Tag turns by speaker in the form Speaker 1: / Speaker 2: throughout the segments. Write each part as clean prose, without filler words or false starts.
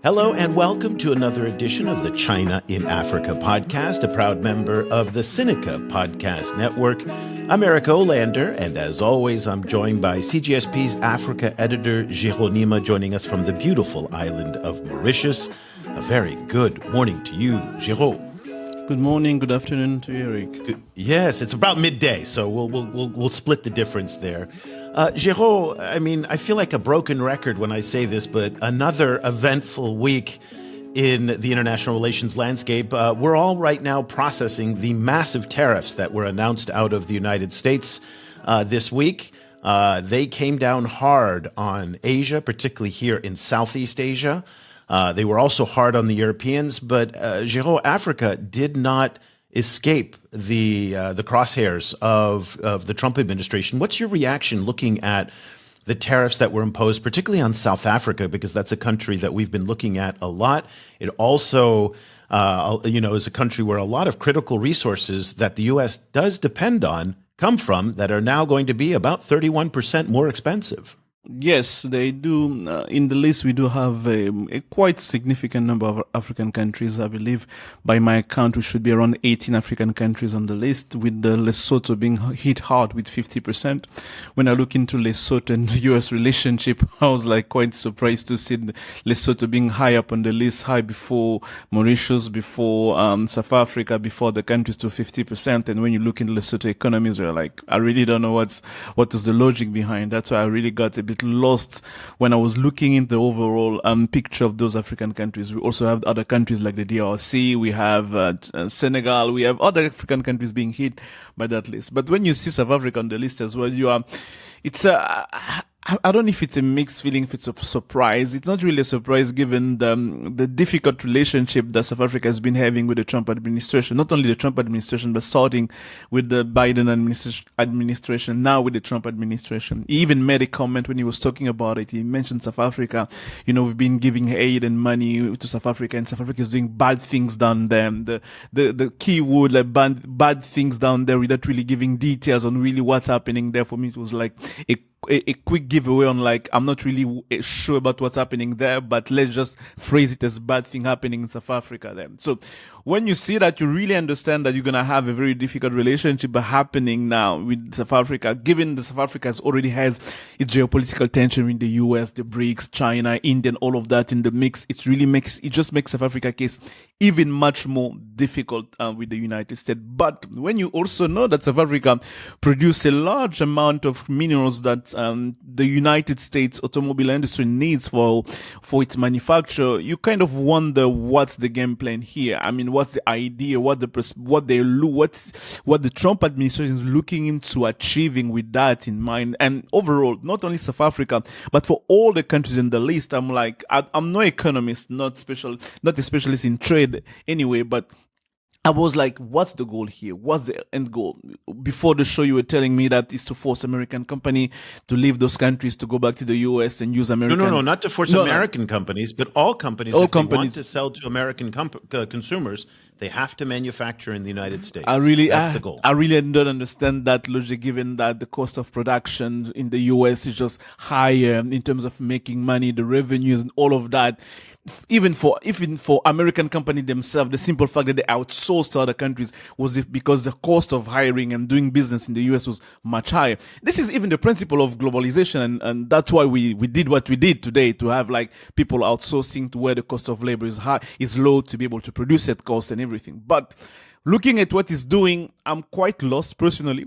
Speaker 1: Hello and welcome to another edition of the China in Africa podcast, a proud member of the Sinica Podcast Network. I'm Eric Olander, and as always, I'm joined by CGSP's Africa editor, Géraud, joining us from the beautiful island of Mauritius. A very good morning to you, Géraud.
Speaker 2: Good morning, good afternoon to you, Eric.
Speaker 1: Yes, it's about midday, so we'll split the difference there. Géraud, I feel like a broken record when I say this, but another eventful week in the international relations landscape. We're all right now processing the massive tariffs that were announced out of the United States this week. They came down hard on Asia, particularly here in Southeast Asia. They were also hard on the Europeans, but Géraud, Africa did not escape the crosshairs of the Trump administration. What's your reaction looking at the tariffs that were imposed, particularly on South Africa, because that's a country that we've been looking at a lot. It also, is a country where a lot of critical resources that the U.S. does depend on come from that are now going to be about 31% more expensive.
Speaker 2: Yes, they do. In the list, we do have a quite significant number of African countries. I believe, by my count, we should be around 18 African countries on the list, with the Lesotho being hit hard with 50%. When I look into Lesotho and the U.S. relationship, I was quite surprised to see Lesotho being high up on the list, high before Mauritius, before South Africa, before the countries to 50%. And when you look into Lesotho economies, we're I really don't know what was the logic behind. That's why I really got a bit lost when I was looking into the overall picture of those African countries. We also have other countries like the DRC, we have Senegal, we have other African countries being hit by that list. But when you see South Africa on the list as well, I don't know if it's a mixed feeling, if it's a surprise. It's not really a surprise given the difficult relationship that South Africa has been having with the Trump administration. Not only the Trump administration, but starting with the Biden administration, now with the Trump administration. He even made a comment when he was talking about it. He mentioned South Africa. We've been giving aid and money to South Africa, and South Africa is doing bad things down there. The key word, bad things down there, without really giving details on really what's happening there. For me, it was a quick giveaway on I'm not really sure about what's happening there, but let's just phrase it as bad thing happening in South Africa then. So when you see that, you really understand that you're going to have a very difficult relationship happening now with South Africa, given that South Africa already has its geopolitical tension with the US, the BRICS, China, India, and all of that in the mix. It just makes South Africa case even much more difficult with the United States. But when you also know that South Africa produce a large amount of minerals that the United States automobile industry needs for its manufacture, you kind of wonder what's the game plan here. What's the idea? What the Trump administration is looking into achieving with that in mind? And overall, not only South Africa, but for all the countries in the list, I'm no economist, not a specialist in trade anyway, but I was what's the goal here? What's the end goal? Before the show, you were telling me that is to force American company to leave those countries to go back to the U.S. and use American...
Speaker 1: No, not to force American companies, but all companies. They want to sell to American consumers, they have to manufacture in the United States. That's the goal. I really
Speaker 2: don't understand that logic, given that the cost of production in the U.S. is just higher in terms of making money, the revenues and all of that. Even for American companies themselves, the simple fact that they outsourced to other countries was because the cost of hiring and doing business in the US was much higher. This is even the principle of globalization, and that's why we did what we did today, to have people outsourcing to where the cost of labor is low, to be able to produce at cost and everything. But looking at what he's doing, I'm quite lost personally,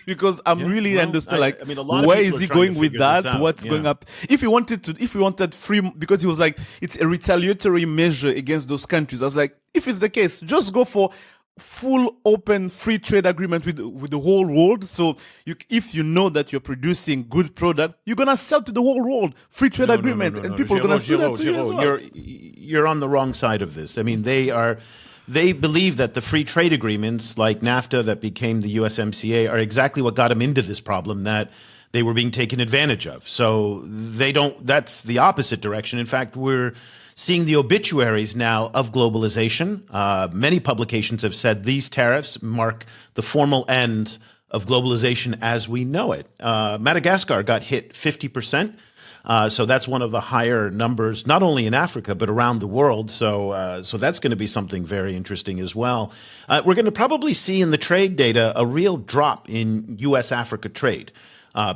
Speaker 2: because understand where is he going with that? What's going up? If he wanted free, because he was it's a retaliatory measure against those countries. I was if it's the case, just go for full open free trade agreement with the whole world. So if you know that you're producing good product, you're gonna sell to the whole world, free trade agreement, and people are gonna sell that to you as well.
Speaker 1: You're on the wrong side of this. They believe that the free trade agreements like NAFTA that became the USMCA are exactly what got them into this problem, that they were being taken advantage of. So that's the opposite direction. In fact, we're seeing the obituaries now of globalization. Many publications have said these tariffs mark the formal end of globalization as we know it. Madagascar got hit 50%. So that's one of the higher numbers, not only in Africa, but around the world. So that's going to be something very interesting as well. We're going to probably see in the trade data a real drop in U.S.-Africa trade.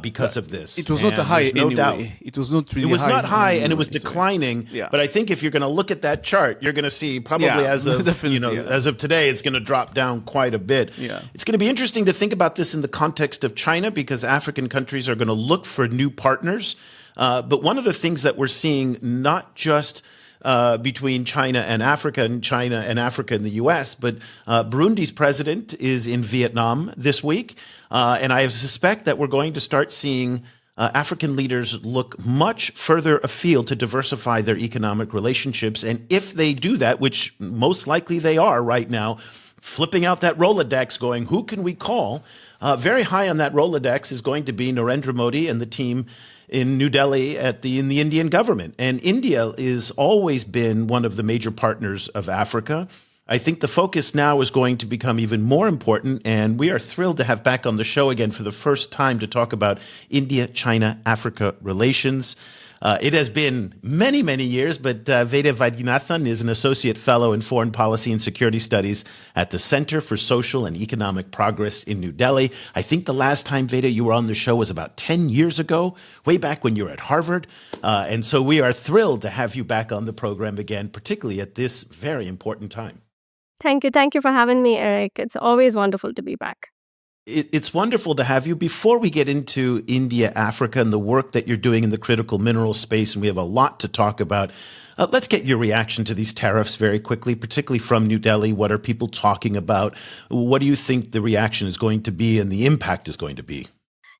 Speaker 1: Because of this.
Speaker 2: It was not a high anyway. It was not really high.
Speaker 1: It was not high,
Speaker 2: anyway,
Speaker 1: and it was declining.
Speaker 2: Yeah.
Speaker 1: But I think if you're going to look at that chart, you're going to see probably as of as of today, it's going to drop down quite a bit.
Speaker 2: Yeah.
Speaker 1: It's going to be interesting to think about this in the context of China, because African countries are going to look for new partners. But one of the things that we're seeing, not just between China and Africa and the U.S., but Burundi's president is in Vietnam this week. And I suspect that we're going to start seeing African leaders look much further afield to diversify their economic relationships. And if they do that, which most likely they are right now, flipping out that Rolodex going, who can we call? Very high on that Rolodex is going to be Narendra Modi and the team in New Delhi in the Indian government. And India has always been one of the major partners of Africa. I think the focus now is going to become even more important, and we are thrilled to have back on the show again for the first time to talk about India-China-Africa relations. It has been many, many years, but Veda Vaidyanathan is an associate fellow in foreign policy and security studies at the Center for Social and Economic Progress in New Delhi. I think the last time, Veda, you were on the show was about 10 years ago, way back when you were at Harvard. And so we are thrilled to have you back on the program again, particularly at this very important time.
Speaker 3: Thank you. Thank you for having me, Eric. It's always wonderful to be back.
Speaker 1: It's wonderful to have you. Before we get into India, Africa, and the work that you're doing in the critical mineral space, and we have a lot to talk about, let's get your reaction to these tariffs very quickly, particularly from New Delhi. What are people talking about? What do you think the reaction is going to be and the impact is going to be?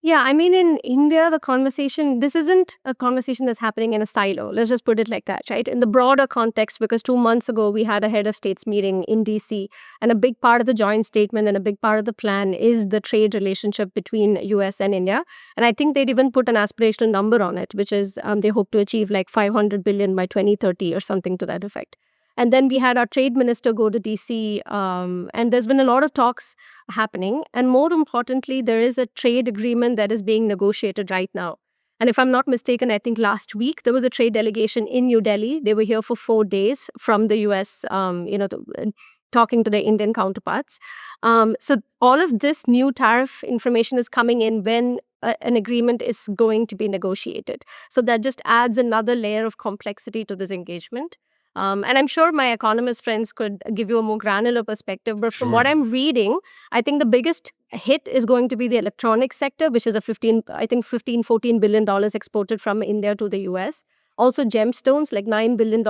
Speaker 3: Yeah, I mean, in India, this isn't a conversation that's happening in a silo. Let's just put it like that, right? In the broader context, because 2 months ago, we had a head of states meeting in DC, and a big part of the joint statement and a big part of the plan is the trade relationship between US and India. And I think they'd even put an aspirational number on it, which is they hope to achieve like 500 billion by 2030 or something to that effect. And then we had our trade minister go to DC, and there's been a lot of talks happening. And more importantly, there is a trade agreement that is being negotiated right now. And if I'm not mistaken, I think last week there was a trade delegation in New Delhi. They were here for 4 days from the US, talking to their Indian counterparts. So all of this new tariff information is coming in when an agreement is going to be negotiated. So that just adds another layer of complexity to this engagement. And I'm sure my economist friends could give you a more granular perspective. But from what I'm reading, I think the biggest hit is going to be the electronics sector, which is $14 billion exported from India to the US. Also gemstones, like $9 billion.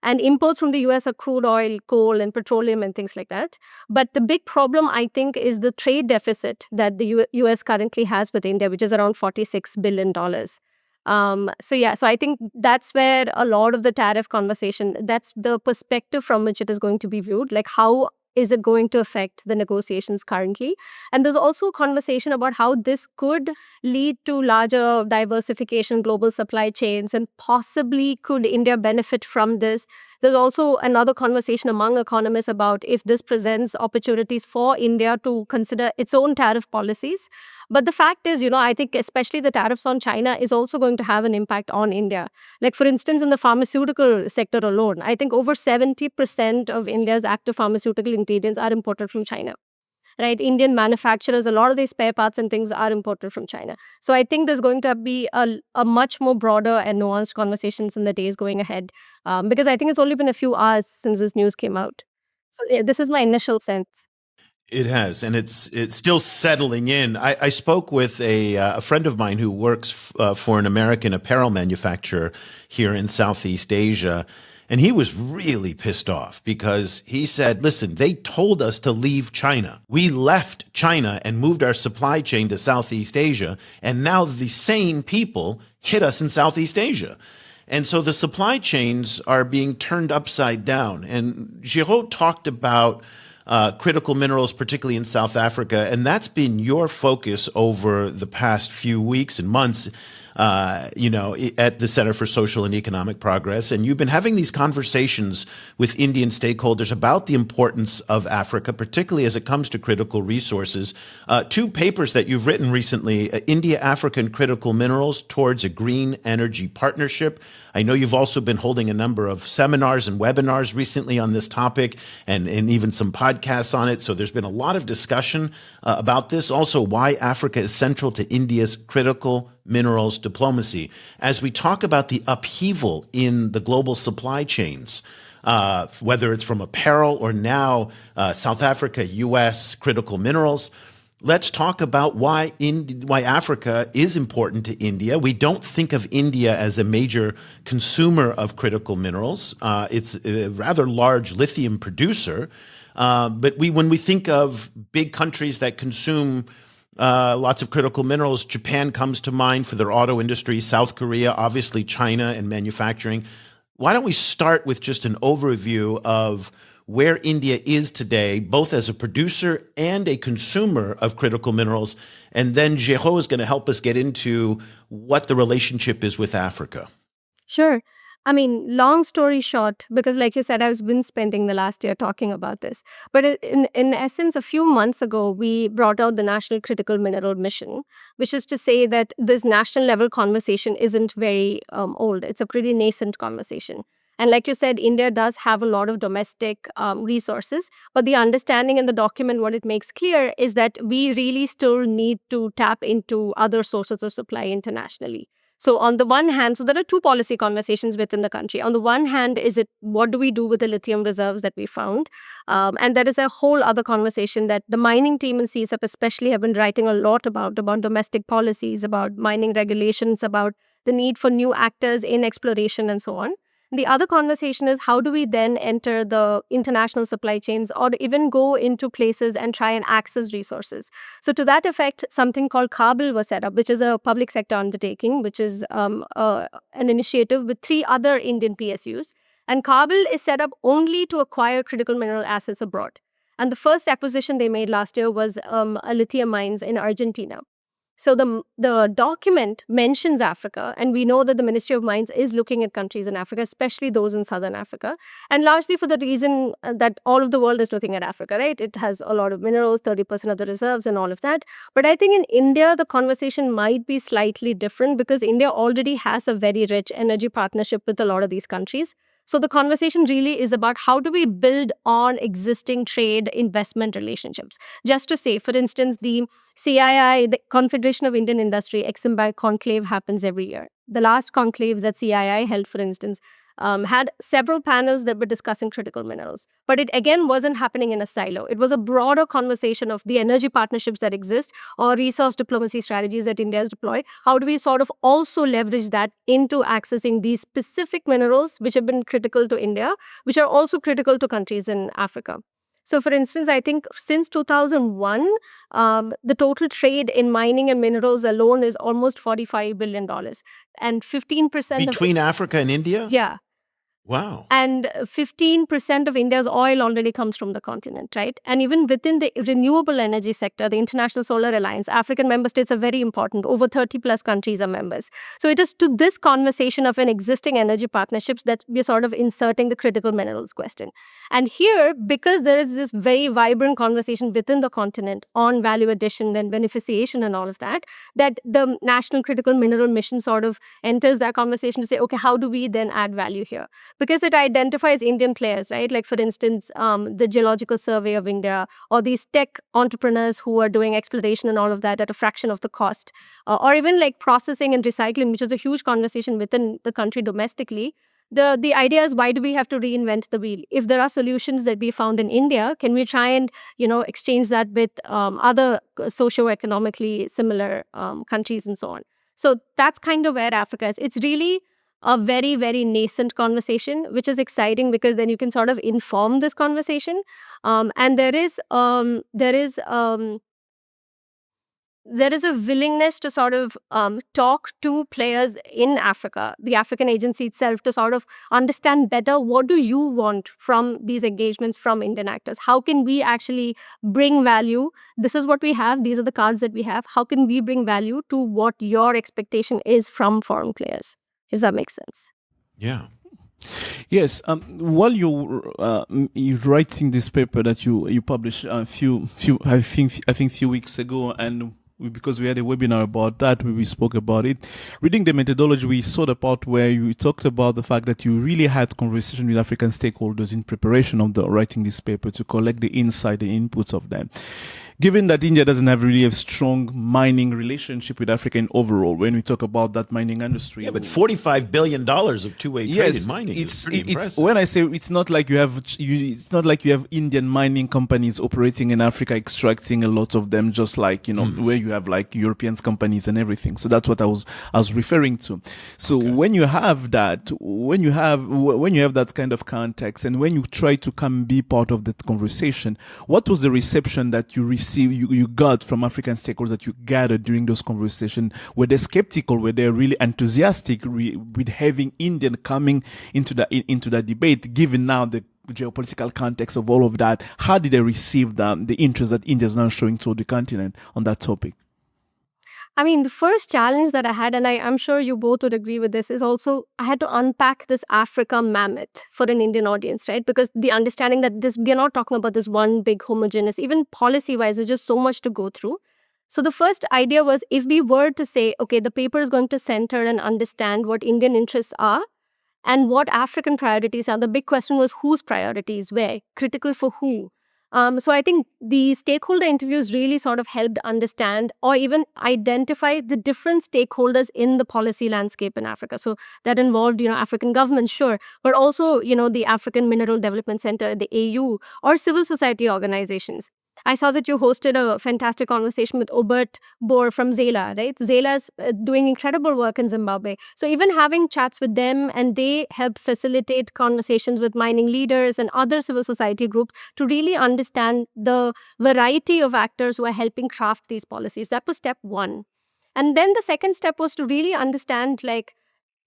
Speaker 3: And imports from the US are crude oil, coal, and petroleum and things like that. But the big problem, I think, is the trade deficit that the US currently has with India, which is around $46 billion. So I think that's where a lot of the tariff conversation, that's the perspective from which it is going to be viewed, like how is it going to affect the negotiations currently? And there's also a conversation about how this could lead to larger diversification, global supply chains, and possibly could India benefit from this? There's also another conversation among economists about if this presents opportunities for India to consider its own tariff policies. But the fact is, I think especially the tariffs on China is also going to have an impact on India. Like, for instance, in the pharmaceutical sector alone, I think over 70% of India's active pharmaceutical ingredients are imported from China. Right? Indian manufacturers, a lot of these spare parts and things are imported from China. So I think there's going to be a much more broader and nuanced conversations in the days going ahead, because I think it's only been a few hours since this news came out. So yeah, this is my initial sense.
Speaker 1: It has, and it's still settling in. I spoke with a friend of mine who works for an American apparel manufacturer here in Southeast Asia, and he was really pissed off because he said, listen, they told us to leave China. We left China and moved our supply chain to Southeast Asia, and now the same people hit us in Southeast Asia. And so the supply chains are being turned upside down. And Géraud talked about critical minerals, particularly in South Africa, and that's been your focus over the past few weeks and months. at the Center for Social and Economic Progress. And you've been having these conversations with Indian stakeholders about the importance of Africa, particularly as it comes to critical resources. Two papers that you've written recently, India African Critical Minerals Towards a Green Energy Partnership. I know you've also been holding a number of seminars and webinars recently on this topic and even some podcasts on it. So there's been a lot of discussion about this. Also, why Africa is central to India's critical minerals diplomacy. As we talk about the upheaval in the global supply chains, whether it's from apparel or now South Africa, U.S. critical minerals, let's talk about why Africa is important to India. We don't think of India as a major consumer of critical minerals. It's a rather large lithium producer. But when we think of big countries that consume lots of critical minerals, Japan comes to mind for their auto industry, South Korea, obviously China and manufacturing. Why don't we start with just an overview of where India is today, both as a producer and a consumer of critical minerals. And then Géraud is going to help us get into what the relationship is with Africa.
Speaker 3: Sure. I mean, long story short, because like you said, I've been spending the last year talking about this. But in essence, a few months ago, we brought out the National Critical Mineral Mission, which is to say that this national level conversation isn't very old. It's a pretty nascent conversation. And like you said, India does have a lot of domestic resources, but the understanding in the document, what it makes clear is that we really still need to tap into other sources of supply internationally. So on the one hand, so there are two policy conversations within the country. On the one hand, is it what do we do with the lithium reserves that we found? And there is a whole other conversation that the mining team in CSAP especially have been writing a lot about domestic policies, about mining regulations, about the need for new actors in exploration and so on. The other conversation is how do we then enter the international supply chains or even go into places and try and access resources. So to that effect, something called Kabul was set up, which is a public sector undertaking, which is an initiative with 3 other Indian PSUs. And Kabul is set up only to acquire critical mineral assets abroad. And the first acquisition they made last year was a lithium mines in Argentina. So the document mentions Africa, and we know that the Ministry of Mines is looking at countries in Africa, especially those in Southern Africa, and largely for the reason that all of the world is looking at Africa, right? It has a lot of minerals, 30% of the reserves and all of that. But I think in India, the conversation might be slightly different because India already has a very rich energy partnership with a lot of these countries. So the conversation really is about how do we build on existing trade investment relationships. Just to say, for instance, the CII, the Confederation of Indian Industry, Exim conclave happens every year. The last conclave that CII held, for instance, had several panels that were discussing critical minerals. But it again wasn't happening in a silo. It was a broader conversation of the energy partnerships that exist or resource diplomacy strategies that India has deployed. How do we sort of also leverage that into accessing these specific minerals which have been critical to India, which are also critical to countries in Africa? So, for instance, I think since 2001, the total trade in mining and minerals alone is almost $45 billion. And 15%
Speaker 1: Between Africa and India?
Speaker 3: Yeah.
Speaker 1: Wow.
Speaker 3: And 15% of India's oil already comes from the continent, right? And even within the renewable energy sector, the International Solar Alliance, African member states are very important. Over 30 plus countries are members. So it is to this conversation of an existing energy partnerships that we're sort of inserting the critical minerals question. And here, because there is this very vibrant conversation within the continent on value addition and beneficiation and all of that, that the National Critical Mineral Mission sort of enters that conversation to say, okay, how do we then add value here? Because it identifies Indian players, right? Like, for instance, the Geological Survey of India or these tech entrepreneurs who are doing exploration and all of that at a fraction of the cost. Or even like processing and recycling, which is a huge conversation within the country domestically. The idea is, why do we have to reinvent the wheel? If there are solutions that we found in India, can we try and, exchange that with other socio-economically similar countries and so on? So that's kind of where Africa is. It's really a very, very nascent conversation, which is exciting because then you can sort of inform this conversation. And there is there is a willingness to sort of talk to players in Africa, the African agency itself, to sort of understand better what do you want from these engagements from Indian actors? How can we actually bring value? This is what we have. These are the cards that we have. How can we bring value to what your expectation is from foreign players? Does that make sense?
Speaker 1: Yeah.
Speaker 2: Yes. While you're writing this paper that you published a few weeks ago, and because we had a webinar about that, where we spoke about it. Reading the methodology, we saw the part where you talked about the fact that you really had conversation with African stakeholders in preparation of writing this paper to collect the insight, the inputs of them. Given that India doesn't have really a strong mining relationship with Africa in overall, when we talk about that mining industry.
Speaker 1: Yeah, but $45 billion of two-way trade in mining is pretty impressive.
Speaker 2: When I say it's not like you have Indian mining companies operating in Africa, extracting a lot of them, just like, where you have like European companies and everything. So that's what I was referring to. So when you have that, when you have that kind of context, and when you try to come be part of that conversation, what was the reception that you got from African stakeholders that you gathered during those conversations? Were they skeptical? Were they really enthusiastic with having Indian coming into that debate, given now the geopolitical context of all of that? How did they receive the interest that India is now showing to the continent on that topic?
Speaker 3: I mean, the first challenge that I had, and I'm sure you both would agree with this, is also I had to unpack this Africa mammoth for an Indian audience, right? Because the understanding that we're not talking about this one big homogeneous, even policy-wise, there's just so much to go through. So the first idea was, if we were to say, okay, the paper is going to center and understand what Indian interests are and what African priorities are, the big question was whose priorities were, critical for who? So I think the stakeholder interviews really sort of helped understand or even identify the different stakeholders in the policy landscape in Africa. So that involved, African governments, sure, but also, the African Mineral Development Center, the AU, or civil society organizations. I saw that you hosted a fantastic conversation with Obert Boer from Zela, right? Zela's doing incredible work in Zimbabwe. So even having chats with them, and they help facilitate conversations with mining leaders and other civil society groups to really understand the variety of actors who are helping craft these policies. That was step one. And then the second step was to really understand, like,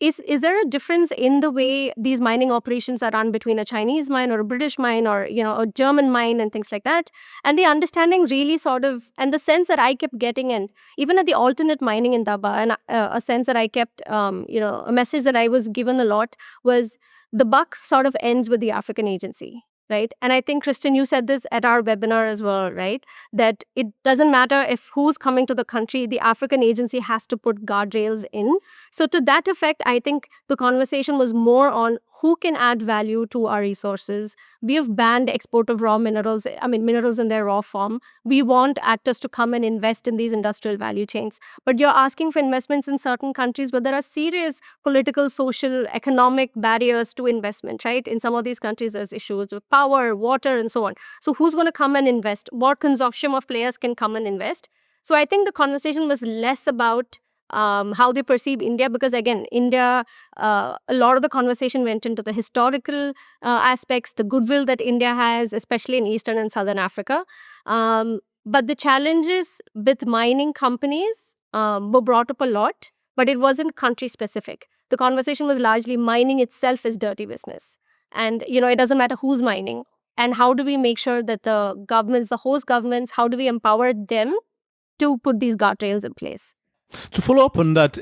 Speaker 3: is there a difference in the way these mining operations are run between a Chinese mine or a British mine or, a German mine and things like that? And the understanding really sort of, and the sense that I kept getting, and even at the alternate mining in Daba, and a sense that I kept, a message that I was given a lot was the buck sort of ends with the African agency. Right. And I think, Kristen, you said this at our webinar as well, right? That it doesn't matter if who's coming to the country, the African agency has to put guardrails in. So to that effect, I think the conversation was more on who can add value to our resources. We have banned export of raw minerals, minerals in their raw form. We want actors to come and invest in these industrial value chains. But you're asking for investments in certain countries where there are serious political, social, economic barriers to investment, right? In some of these countries, there's issues with power, water, and so on. So who's going to come and invest? What consortium of players can come and invest? So I think the conversation was less about how they perceive India, because again, India, a lot of the conversation went into the historical aspects, the goodwill that India has, especially in Eastern and Southern Africa. But the challenges with mining companies were brought up a lot, but it wasn't country specific. The conversation was largely mining itself is dirty business. And, it doesn't matter who's mining. And how do we make sure that the governments, the host governments, how do we empower them to put these guardrails in place?
Speaker 2: To follow up on that,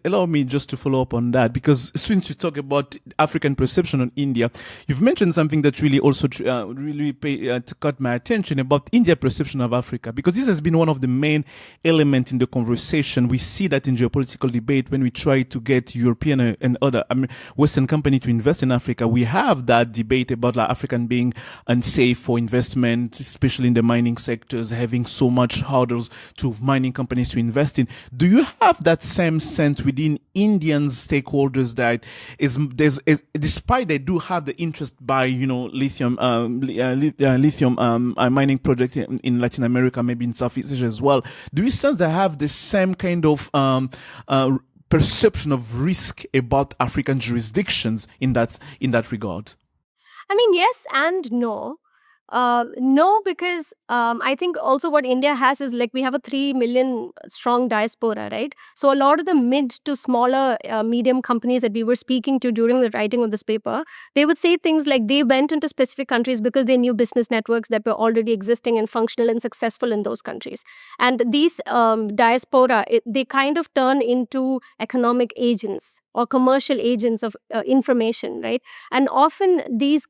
Speaker 2: allow me just to follow up on that, because since you talk about African perception on India, you've mentioned something that really also caught my attention about India perception of Africa, because this has been one of the main elements in the conversation. We see that in geopolitical debate when we try to get European and other Western company to invest in Africa. We have that debate about African being unsafe for investment, especially in the mining sectors, having so much hurdles to mining companies to invest in. Do you have that same sense within Indian stakeholders that despite they do have the interest by lithium mining project in Latin America, maybe in Southeast Asia as well? Do you sense they have the same kind of perception of risk about African jurisdictions in that regard?
Speaker 3: Yes and no. No, because I think also what India has is like we have a 3 million strong diaspora, right? So a lot of the mid to smaller medium companies that we were speaking to during the writing of this paper, they would say things like they went into specific countries because they knew business networks that were already existing and functional and successful in those countries. And these diaspora, they kind of turn into economic agents or commercial agents of information, right? And often these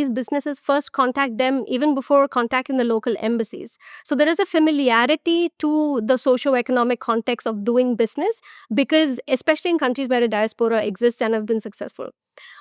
Speaker 3: businesses first contact them even before contacting the local embassies. So there is a familiarity to the socio-economic context of doing business, because especially in countries where a diaspora exists and have been successful.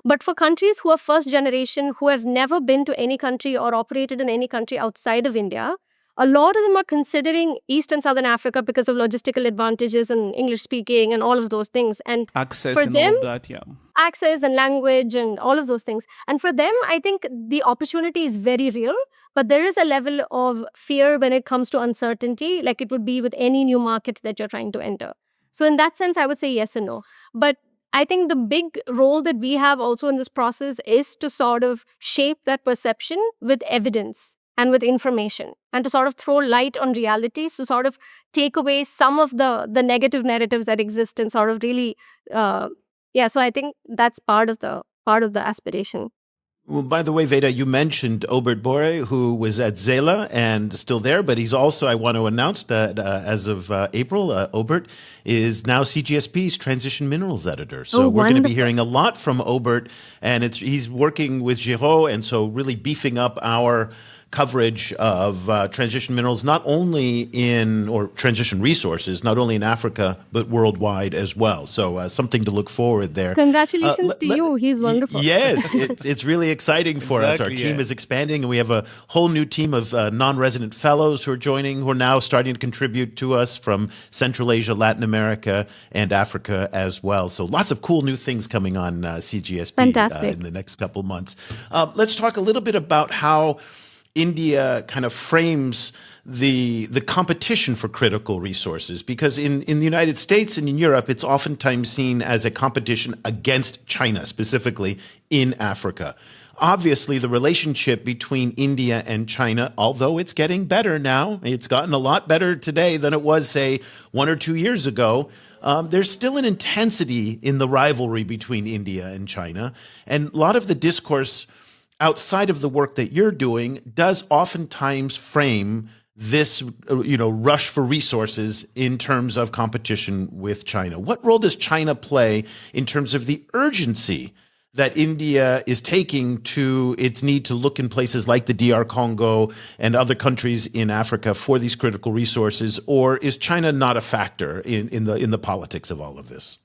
Speaker 3: But for countries who are first generation, who have never been to any country or operated in any country outside of India, a lot of them are considering East and Southern Africa because of logistical advantages and English speaking and all of those things. And
Speaker 2: Access
Speaker 3: for
Speaker 2: and
Speaker 3: them,
Speaker 2: all of that, yeah.
Speaker 3: access and language and all of those things. And for them, I think the opportunity is very real, but there is a level of fear when it comes to uncertainty, like it would be with any new market that you're trying to enter. So in that sense, I would say yes and no. But I think the big role that we have also in this process is to sort of shape that perception with evidence and with information, and to sort of throw light on realities, to sort of take away some of the negative narratives that exist, and sort of really so I think that's part of the aspiration.
Speaker 1: Well, by the way, Veda, you mentioned Obert Bore, who was at Zela and still there, but he's also, I want to announce that as of April, Obert is now CGSP's transition minerals editor. So we're going to be hearing a lot from Obert, and he's working with Géraud, and so really beefing up our coverage of transition minerals, not only or transition resources, not only in Africa, but worldwide as well. So something to look forward there.
Speaker 3: Congratulations to you. He's wonderful.
Speaker 1: Yes, it's really exciting for us. Our team is expanding, and we have a whole new team of non-resident fellows who are joining, who are now starting to contribute to us from Central Asia, Latin America, and Africa as well. So lots of cool new things coming on CGSP in the next couple months. Let's talk a little bit about how India kind of frames the competition for critical resources, because in the United States and in Europe, it's oftentimes seen as a competition against China, specifically in Africa. Obviously, the relationship between India and China, although it's getting better now, it's gotten a lot better today than it was, say, 1 or 2 years ago. There's still an intensity in the rivalry between India and China. And a lot of the discourse outside of the work that you're doing does oftentimes frame this, rush for resources in terms of competition with China. What role does China play in terms of the urgency that India is taking to its need to look in places like the DR Congo and other countries in Africa for these critical resources? Or is China not a factor in the politics of all of this?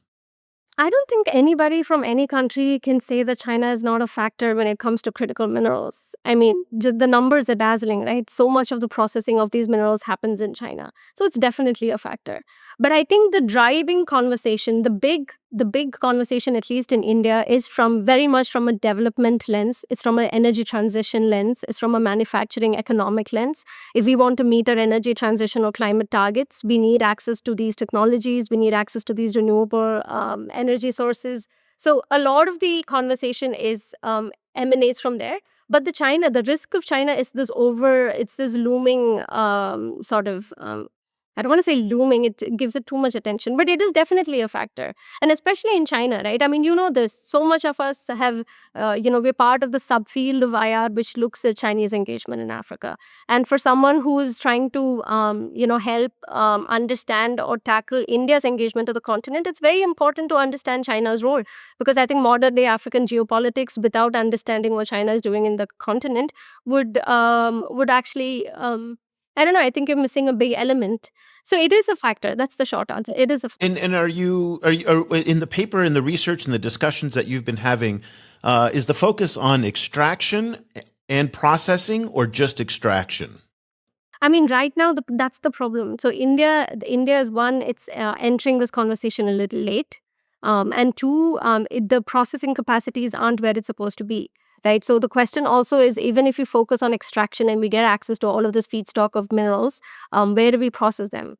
Speaker 3: I don't think anybody from any country can say that China is not a factor when it comes to critical minerals. I mean, the numbers are dazzling, right? So much of the processing of these minerals happens in China. So it's definitely a factor. But I think the driving conversation, the big conversation, at least in India, is very much from a development lens. It's from an energy transition lens. It's from a manufacturing economic lens. If we want to meet our energy transition or climate targets, we need access to these technologies. We need access to these renewable energy sources. So a lot of the conversation emanates from there. But the risk of China is this looming I don't want to say looming, it gives it too much attention, but it is definitely a factor. And especially in China, right? I mean, you know this, so much of us have, we're part of the subfield of IR, which looks at Chinese engagement in Africa. And for someone who is trying to, help understand or tackle India's engagement to the continent, it's very important to understand China's role. Because I think modern day African geopolitics, without understanding what China is doing in the continent, would actually... I don't know. I think you're missing a big element. So it is a factor. That's the short answer. It is a factor.
Speaker 1: And are in the paper, in the research and the discussions that you've been having, is the focus on extraction and processing, or just extraction?
Speaker 3: I mean, right now, that's the problem. So India is one, it's entering this conversation a little late. And two, the processing capacities aren't where it's supposed to be. Right. So the question also is, even if we focus on extraction and we get access to all of this feedstock of minerals, where do we process them?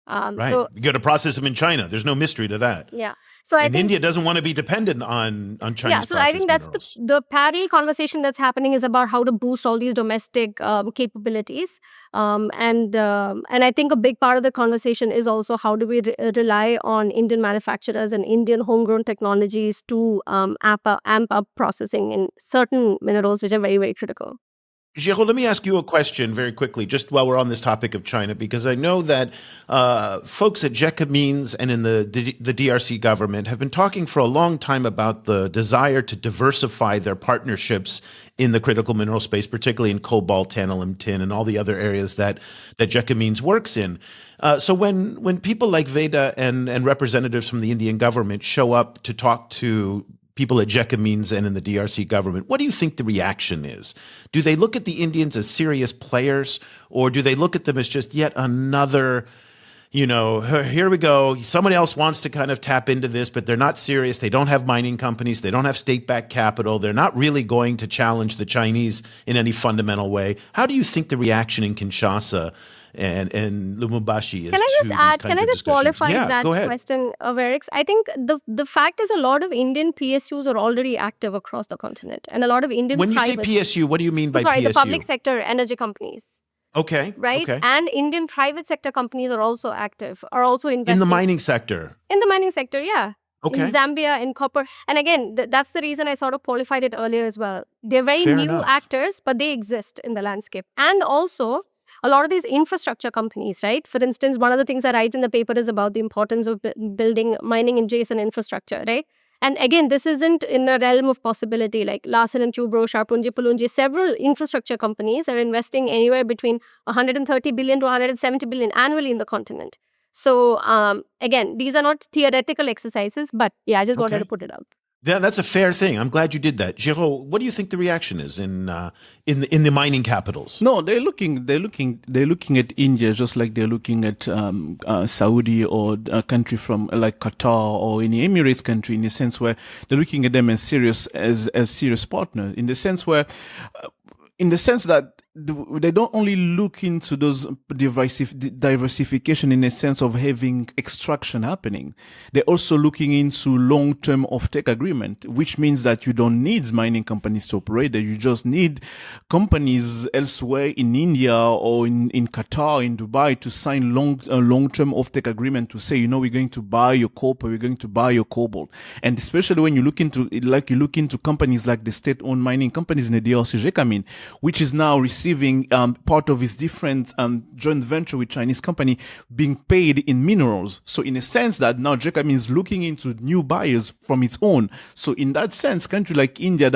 Speaker 1: Right.
Speaker 3: So
Speaker 1: You got to process them in China. There's no mystery to that.
Speaker 3: yeah. So I
Speaker 1: And
Speaker 3: think
Speaker 1: India doesn't want to be dependent on Chinese
Speaker 3: yeah, so I think that's
Speaker 1: minerals.
Speaker 3: the parallel conversation that's happening is about how to boost all these domestic capabilities, and I think a big part of the conversation is also how do we rely on Indian manufacturers and Indian homegrown technologies to amp up processing in certain minerals which are very, very critical.
Speaker 1: Géraud, let me ask you a question very quickly, just while we're on this topic of China, because I know that folks at Gécamines and in the DRC government have been talking for a long time about the desire to diversify their partnerships in the critical mineral space, particularly in cobalt, tantalum, tin, and all the other areas that Gécamines works in. So when people like Veda and representatives from the Indian government show up to talk to people at Gécamines and in the DRC government, what do you think the reaction is? Do they look at the Indians as serious players, or do they look at them as just yet another, here we go, someone else wants to kind of tap into this, but they're not serious. They don't have mining companies. They don't have state-backed capital. They're not really going to challenge the Chinese in any fundamental way. How do you think the reaction in Kinshasa and Lumumbashi is?
Speaker 3: Can I just add? Can I just qualify that
Speaker 1: go ahead.
Speaker 3: question of Eric's? I think the fact is a lot of Indian PSUs are already active across the continent, and a lot of Indian
Speaker 1: When you say
Speaker 3: private,
Speaker 1: PSU, what do you mean by
Speaker 3: sorry,
Speaker 1: PSU?
Speaker 3: the public sector energy companies,
Speaker 1: Okay.
Speaker 3: right?
Speaker 1: Okay.
Speaker 3: And Indian private sector companies are also active, are also investing
Speaker 1: In the mining sector.
Speaker 3: in the mining sector. Yeah.
Speaker 1: Okay.
Speaker 3: In Zambia, in copper. And again, that's the reason I sort of qualified it earlier as well. They're very
Speaker 1: Fair
Speaker 3: new
Speaker 1: enough.
Speaker 3: actors, but they exist in the landscape. And also, a lot of these infrastructure companies, right? For instance, one of the things I write in the paper is about the importance of building mining adjacent infrastructure, right? And again, this isn't in the realm of possibility. Like Larsen and Toubro, Sharpunji, Pulunji, several infrastructure companies are investing anywhere between 130 billion to 170 billion annually in the continent. So again, these are not theoretical exercises, but yeah, I just wanted to put it out.
Speaker 1: Yeah, that's a fair thing. I'm glad you did that. Géraud, what do you think the reaction is in the mining capitals?
Speaker 2: No, they're looking at India just like they're looking at Saudi or a country from like Qatar or any Emirates country, in the sense where they're looking at them as serious partner, in the sense that they don't only look into those diversification in a sense of having extraction happening. They're also looking into long-term offtake agreement, which means that you don't need mining companies to operate there. You just need companies elsewhere in India or in Qatar, in Dubai, to sign long-term offtake agreement to say, we're going to buy your copper, we're going to buy your cobalt. And especially when you look into companies like the state-owned mining companies in the DRC, Gécamines, which is now receiving part of its different joint venture with Chinese company being paid in minerals. So in a sense that now Gécamines is looking into new buyers from its own. So in that sense, country like India,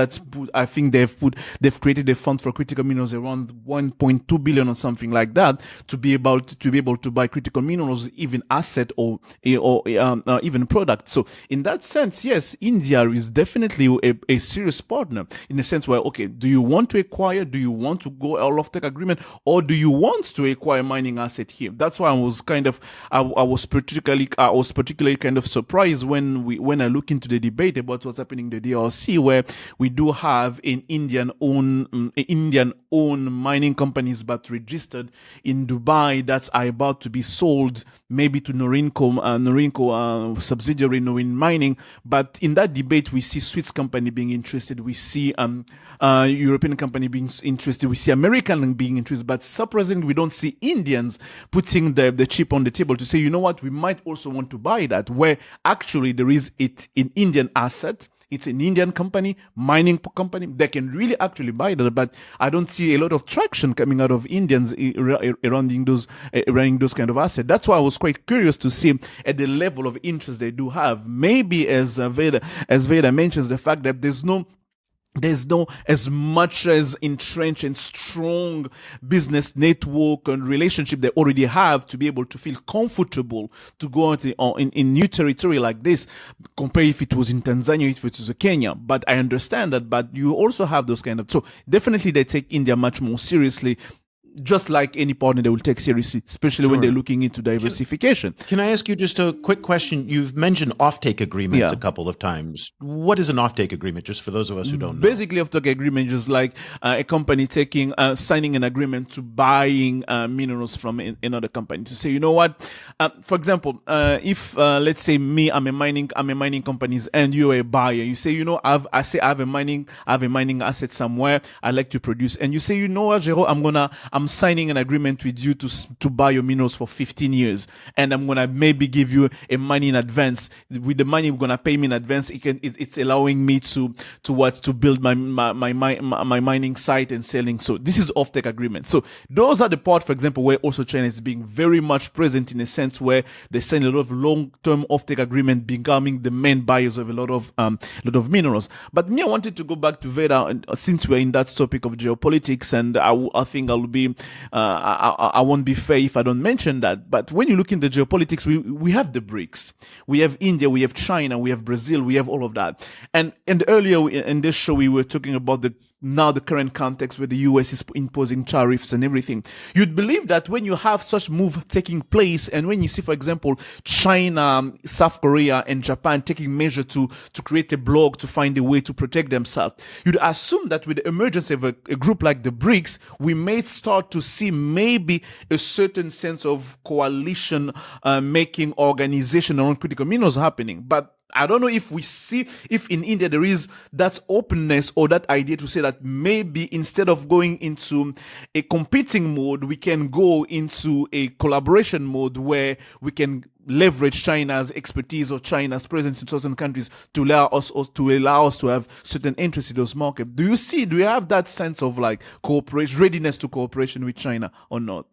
Speaker 2: I think they've created a fund for critical minerals around 1.2 billion or something like that to be able to buy critical minerals, even asset or even product. So in that sense, yes, India is definitely a serious partner, in the sense where, okay, do you want to acquire? Do you want to go all offtake agreement, or do you want to acquire mining asset here? That's why I was particularly kind of surprised when I look into the debate about what's happening in the DRC, where we do have an Indian owned mining companies but registered in Dubai that's about to be sold maybe to Norinco subsidiary Norin Mining. But in that debate, we see Swiss company being interested, we see European company being interested, we see American being interested, but surprisingly, we don't see Indians putting the chip on the table to say, you know what, we might also want to buy that, where actually there is an Indian asset. It's an Indian company, mining company. They can really actually buy that, but I don't see a lot of traction coming out of Indians running those kind of assets. That's why I was quite curious to see at the level of interest they do have. Maybe as Veda mentions, the fact that there's no as much as entrenched and strong business network and relationship they already have to be able to feel comfortable to go out in new territory like this, compare if it was in Tanzania, if it was Kenya. But I understand that, but you also have those kind of, so definitely they take India much more seriously. just like any partner they will take seriously, especially when they're looking into diversification.
Speaker 1: Can I ask you just a quick question? You've mentioned offtake agreements a couple of times. What is an offtake agreement, just for those of us who don't know?
Speaker 2: Basically, offtake agreement is like a company signing an agreement to buying minerals from another company. To say, you know what, for example, if let's say me, I'm a mining company, and you're a buyer. You say, you know, I have a mining asset somewhere. I like to produce, and you say, you know what, Géraud, I'm signing an agreement with you to buy your minerals for 15 years, and I'm gonna maybe give you a money in advance. With the money you're gonna pay me in advance, it's allowing me to build my mining site and selling. So this is offtake agreement. So those are the part, for example, where also China is being very much present, in a sense where they sign a lot of long-term offtake agreement, becoming the main buyers of a lot of minerals. But me, I wanted to go back to Veda, since we're in that topic of geopolitics, and I think I'll be I won't be fair if I don't mention that. But when you look in the geopolitics, we have the BRICS, we have India, we have China, we have Brazil, we have all of that. And earlier in this show, we were talking about the current context where the US is imposing tariffs and everything. You'd believe that when you have such move taking place, and when you see, for example, China, South Korea, and Japan taking measure to create a bloc to find a way to protect themselves, you'd assume that with the emergence of a group like the BRICS, we may start to see maybe a certain sense of coalition making organization around critical minerals happening. But I don't know if in India there is that openness or that idea to say that maybe instead of going into a competing mode, we can go into a collaboration mode where we can leverage China's expertise or China's presence in certain countries to allow us to have certain interests in those markets. Do you have that sense of like cooperation, readiness to cooperation with China or not?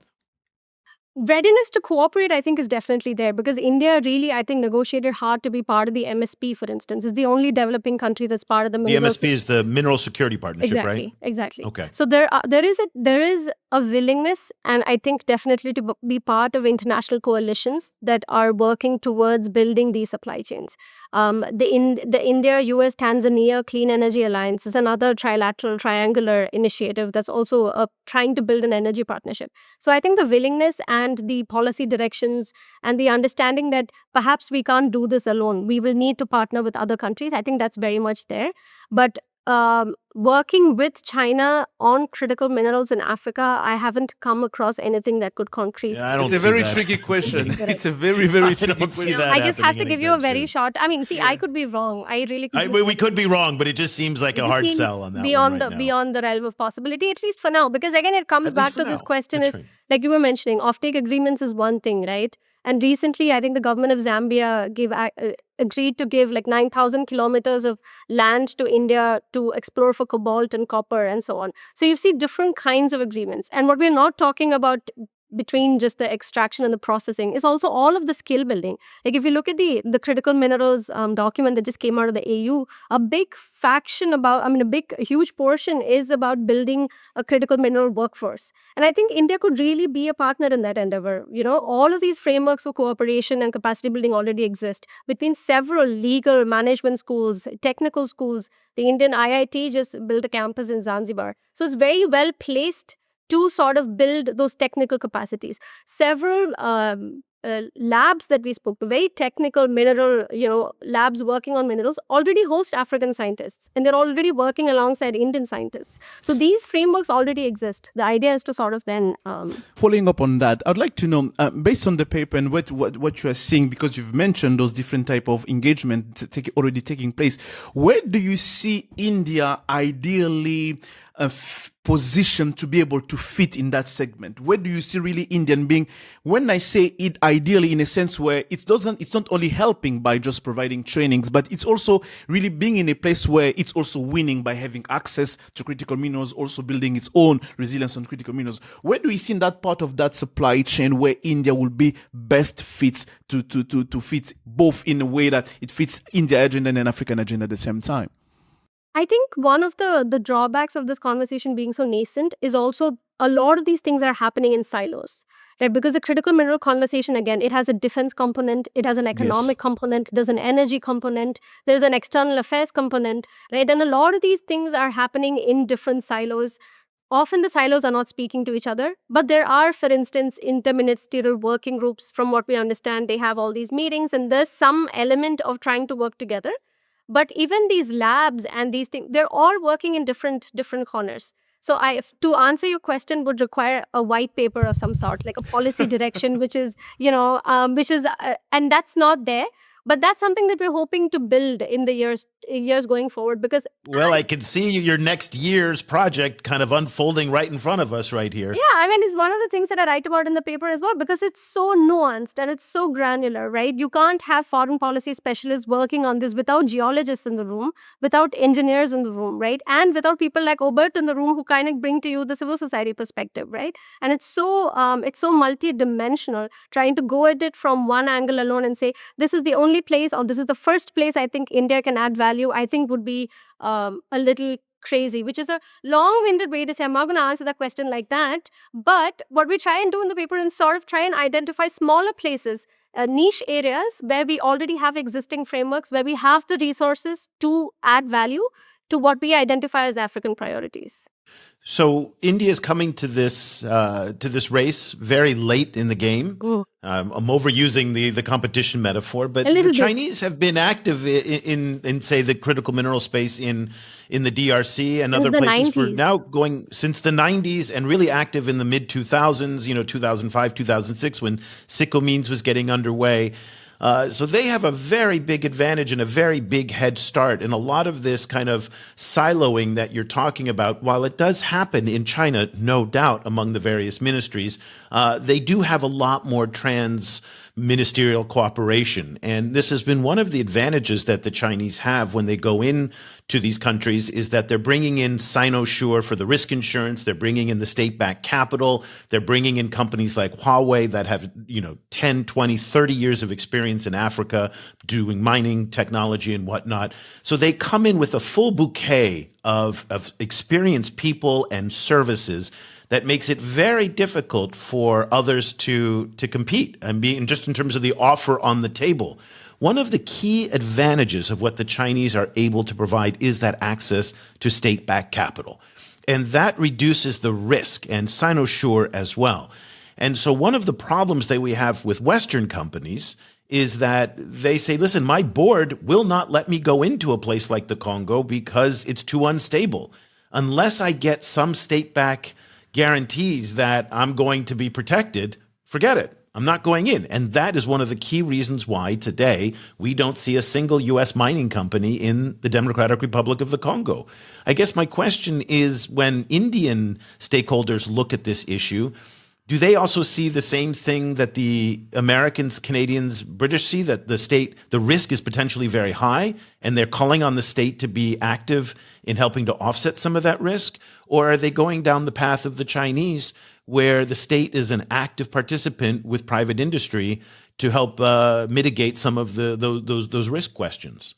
Speaker 3: Readiness to cooperate, I think, is definitely there, because India really, I think, negotiated hard to be part of the MSP, for instance. It's the only developing country that's part of the
Speaker 1: The MSP is the Mineral Security Partnership, right?
Speaker 3: Exactly.
Speaker 1: Okay.
Speaker 3: So there is a willingness, and I think definitely to be part of international coalitions that are working towards building these supply chains. The India, US, Tanzania Clean Energy Alliance is another triangular initiative that's also trying to build an energy partnership. So I think the willingness and the policy directions and the understanding that perhaps we can't do this alone, we will need to partner with other countries, I think that's very much there. But working with China on critical minerals in Africa, I haven't come across anything that could concrete.
Speaker 1: Yeah,
Speaker 2: it's a very tricky question. It's a very, very tricky question.
Speaker 3: I just have to give you a very short. I mean, see, I could be wrong. I really could.
Speaker 1: We could be wrong, but it just seems like a hard sell on that
Speaker 3: beyond
Speaker 1: one right
Speaker 3: beyond the realm of possibility, at least for now. Because again, it comes back to this question:
Speaker 1: That's
Speaker 3: is
Speaker 1: right.
Speaker 3: like you were mentioning, offtake agreements is one thing, right? And recently, I think the government of Zambia agreed to give like 9,000 kilometers of land to India to explore for cobalt and copper and so on. So you see different kinds of agreements. And what we're not talking about between just the extraction and the processing is also all of the skill building. Like if you look at the critical minerals document that just came out of the AU, a huge portion is about building a critical mineral workforce. And I think India could really be a partner in that endeavor. You know, all of these frameworks for cooperation and capacity building already exist between several legal management schools, technical schools. The Indian IIT just built a campus in Zanzibar. So it's very well placed to sort of build those technical capacities. Several labs that we spoke to, very technical mineral, labs working on minerals, already host African scientists, and they're already working alongside Indian scientists. So these frameworks already exist. The idea is to sort of then...
Speaker 2: Following up on that, I'd like to know, based on the paper and what you are seeing, because you've mentioned those different type of engagement already taking place, where do you see India ideally positioned to be able to fit in that segment? Where do you see really Indian being, when I say it ideally, in a sense where it's not only helping by just providing trainings, but it's also really being in a place where it's also winning by having access to critical minerals, also building its own resilience on critical minerals. Where do you see in that part of that supply chain where India will be best fits to fit both in a way that it fits India agenda and an African agenda at the same time?
Speaker 3: I think one of the drawbacks of this conversation being so nascent is also a lot of these things are happening in silos, right? Because the critical mineral conversation, again, it has a defense component, it has an economic component, there's an energy component, there's an external affairs component, right? And a lot of these things are happening in different silos. often the silos are not speaking to each other, but there are, for instance, interministerial working groups. From what we understand, they have all these meetings, and there's some element of trying to work together. But even these labs and these things, they're all working in different corners. So to answer your question would require a white paper of some sort, like a policy direction, which is, and that's not there. But that's something that we're hoping to build in the years going forward, because
Speaker 1: Well, I can see your next year's project kind of unfolding right in front of us right here.
Speaker 3: yeah, I mean, it's one of the things that I write about in the paper as well, because it's so nuanced and it's so granular, right? You can't have foreign policy specialists working on this without geologists in the room, without engineers in the room, right? And without people like Obert in the room who kind of bring to you the civil society perspective, right? And it's so multi-dimensional, trying to go at it from one angle alone and say, this is the only place, or this is the first place I think India can add value, I think would be a little crazy, which is a long-winded way to say I'm not going to answer that question like that. But what we try and do in the paper is sort of try and identify smaller places, niche areas where we already have existing frameworks, where we have the resources to add value to what we identify as African priorities.
Speaker 1: So India is coming to this race very late in the game. I'm overusing the competition metaphor, but the Chinese have been active in say the critical mineral space in the DRC and other places for now going since the 90s, and really active in the mid 2000s. 2005, 2006 when Sicomines was getting underway. So they have a very big advantage and a very big head start. And a lot of this kind of siloing that you're talking about, while it does happen in China, no doubt, among the various ministries, they do have a lot more trans-ministerial cooperation. And this has been one of the advantages that the Chinese have when they go in to these countries, is that they're bringing in Sinosure for the risk insurance. They're bringing in the state-backed capital. They're bringing in companies like Huawei that have, 10, 20, 30 years of experience in Africa doing mining technology and whatnot. So they come in with a full bouquet of experienced people and services that makes it very difficult for others to compete and just in terms of the offer on the table. One of the key advantages of what the Chinese are able to provide is that access to state-backed capital. And that reduces the risk, and Sinosure as well. And so one of the problems that we have with Western companies is that they say, listen, my board will not let me go into a place like the Congo because it's too unstable. Unless I get some state-backed guarantees that I'm going to be protected, forget it. I'm not going in. And that is one of the key reasons why today we don't see a single U.S. mining company in the Democratic Republic of the Congo. I guess my question is, when Indian stakeholders look at this issue, do they also see the same thing that the Americans, Canadians, British see, that the risk is potentially very high, and they're calling on the state to be active in helping to offset some of that risk? Or are they going down the path of the Chinese, where the state is an active participant with private industry to help mitigate some of those risk questions?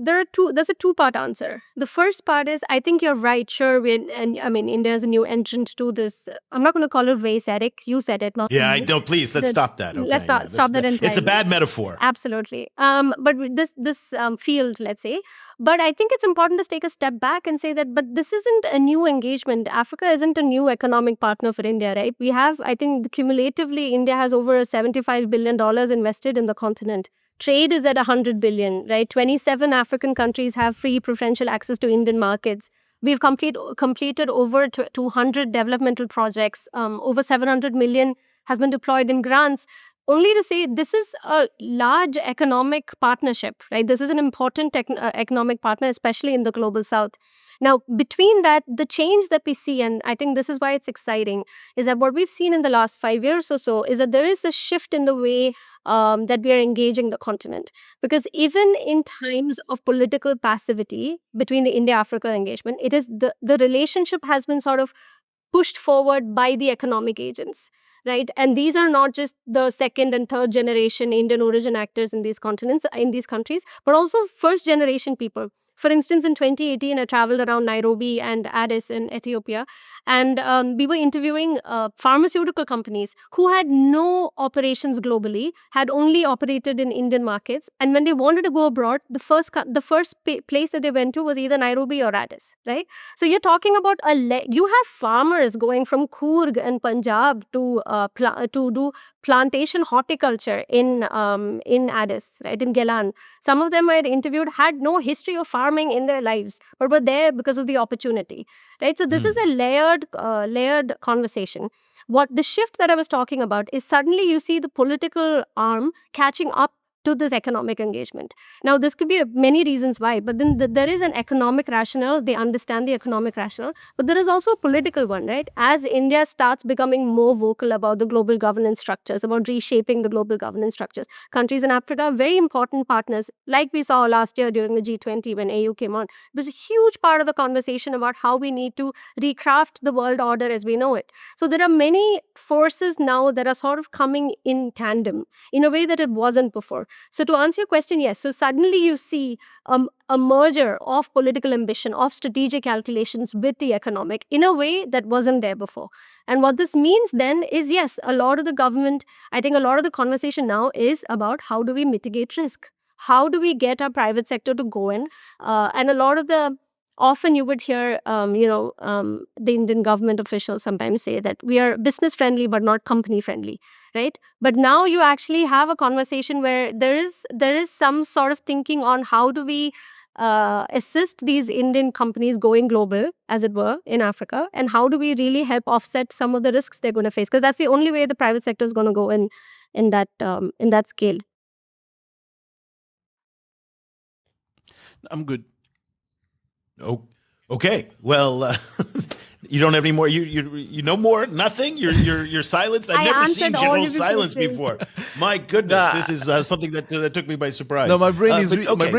Speaker 3: There's a two-part answer. The first part is, I think you're right. Sure, India is a new entrant to this. I'm not going to call it race, Eric. You said it, not
Speaker 1: Yeah,
Speaker 3: me.
Speaker 1: I don't. Please, let's stop that. Okay,
Speaker 3: Let's stop that entirely.
Speaker 1: It's a bad metaphor.
Speaker 3: Absolutely. But with this field, let's say. But I think it's important to take a step back and say that, but this isn't a new engagement. Africa isn't a new economic partner for India, right? We have, I think, cumulatively, India has over $75 billion invested in the continent. Trade is at 100 billion, right? 27 African countries have free preferential access to Indian markets. We've completed over 200 developmental projects. Over 700 million has been deployed in grants. Only to say this is a large economic partnership, right? This is an important economic partner, especially in the global south. Now, between that, the change that we see, and I think this is why it's exciting, is that what we've seen in the last 5 years or so is that there is a shift in the way that we are engaging the continent. Because even in times of political passivity between the India-Africa engagement, it is the relationship has been sort of pushed forward by the economic agents, right? And these are not just the second and third generation Indian origin actors in these continents, in these countries, but also first generation people. For instance, in 2018, I traveled around Nairobi and Addis in Ethiopia, and we were interviewing pharmaceutical companies who had no operations globally, had only operated in Indian markets. And when they wanted to go abroad, the first place that they went to was either Nairobi or Addis, right? So you're talking about you have farmers going from Coorg and Punjab to do plantation horticulture in Addis, right, in Gelan. Some of them I had interviewed had no history of farming in their lives, but were there because of the opportunity, right? So this is a layered conversation. What the shift that I was talking about is suddenly you see the political arm catching up to this economic engagement. Now, this could be many reasons why, but then there is an economic rationale. They understand the economic rationale, but there is also a political one, right? As India starts becoming more vocal about the global governance structures, about reshaping the global governance structures, countries in Africa are very important partners, like we saw last year during the G20 when AU came on. It was a huge part of the conversation about how we need to recraft the world order as we know it. So there are many forces now that are sort of coming in tandem in a way that it wasn't before. So to answer your question, yes. So suddenly you see a merger of political ambition, of strategic calculations with the economic in a way that wasn't there before. And what this means then is, yes, a lot of the government, I think a lot of the conversation now is about how do we mitigate risk? How do we get our private sector to go in? And a lot of often you would hear, the Indian government officials sometimes say that we are business friendly but not company friendly, right? But now you actually have a conversation where there is some sort of thinking on how do we assist these Indian companies going global, as it were, in Africa, and how do we really help offset some of the risks they're going to face? Because that's the only way the private sector is going to go in that scale.
Speaker 2: I'm good.
Speaker 1: Oh, okay. Well, you don't have any more. You know more. Nothing. You're silenced. I've never seen general silence before. My goodness, this is something that took me by surprise.
Speaker 2: No, my brain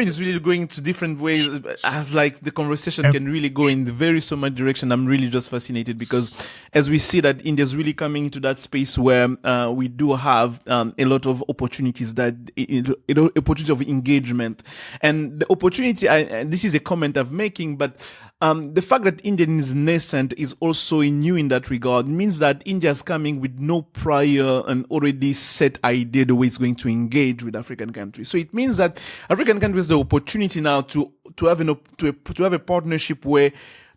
Speaker 2: is really going to different ways. As like the conversation can really go in very so much direction. I'm really just fascinated because as we see that India's really coming into that space where we do have a lot of opportunities opportunity of engagement and the opportunity. And this is a comment I'm making, but the fact that India is nascent is also new in that regard. It means that India is coming with no prior and already set idea the way it's going to engage with African countries. So it means that African countries have the opportunity now to have a partnership where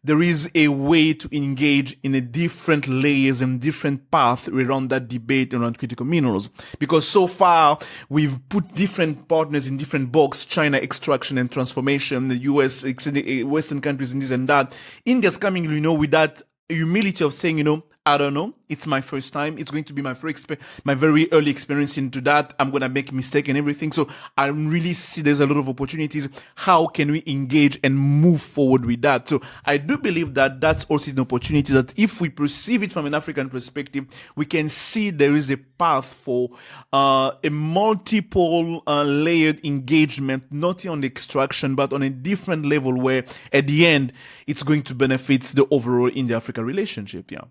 Speaker 2: there is a way to engage in a different layers and different path around that debate around critical minerals. Because so far, we've put different partners in different boxes, China extraction and transformation, the US, Western countries and this and that. India's coming, with that humility of saying, I don't know. It's my first time. It's going to be my very early experience into that. I'm going to make a mistake and everything. So I really see there's a lot of opportunities. How can we engage and move forward with that? So I do believe that that's also an opportunity that if we perceive it from an African perspective, we can see there is a path for a multiple layered engagement, not on the extraction, but on a different level where at the end, it's going to benefit the overall India-Africa relationship. Yeah.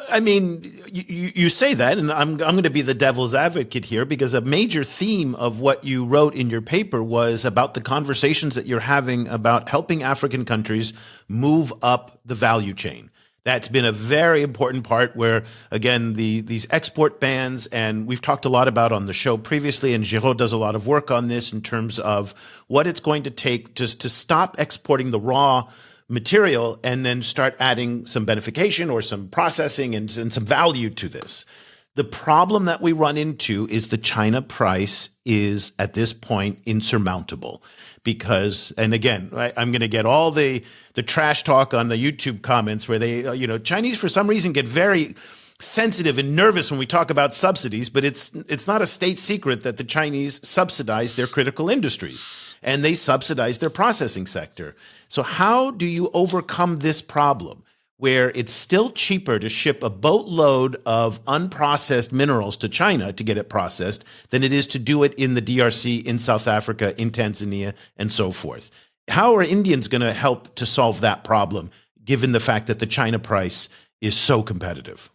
Speaker 1: I mean, you say that, and I'm going to be the devil's advocate here because a major theme of what you wrote in your paper was about the conversations that you're having about helping African countries move up the value chain. That's been a very important part where, again, these export bans, and we've talked a lot about on the show previously, and Géraud does a lot of work on this in terms of what it's going to take just to stop exporting the raw material and then start adding some beneficiation or some processing and some value to this. The problem that we run into is the China price is at this point insurmountable because, and again, I'm going to get all the trash talk on the YouTube comments where they, Chinese for some reason get very sensitive and nervous when we talk about subsidies, but it's not a state secret that the Chinese subsidize their critical industries and they subsidize their processing sector. So how do you overcome this problem where it's still cheaper to ship a boatload of unprocessed minerals to China to get it processed than it is to do it in the DRC, in South Africa, in Tanzania, and so forth? How are Indians going to help to solve that problem, given the fact that the China price is so competitive?